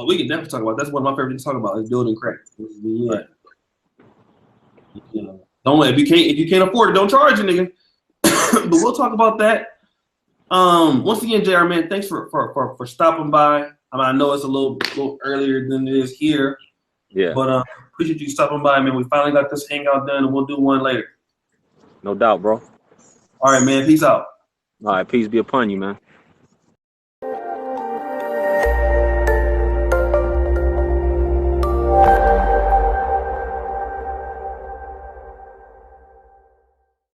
we can definitely talk about. That's one of my favorite things to talk about is building credit. Yeah. Right. Yeah. Don't if you can't afford it, don't charge it, nigga. But we'll talk about that. Once again, JR, man, thanks for stopping by. I mean, I know it's a little earlier than it is here. yeah, But appreciate you stopping by, man. We finally got this hangout done, and we'll do one later. no doubt, bro. All right, man. Peace out. All right, peace be upon you, man.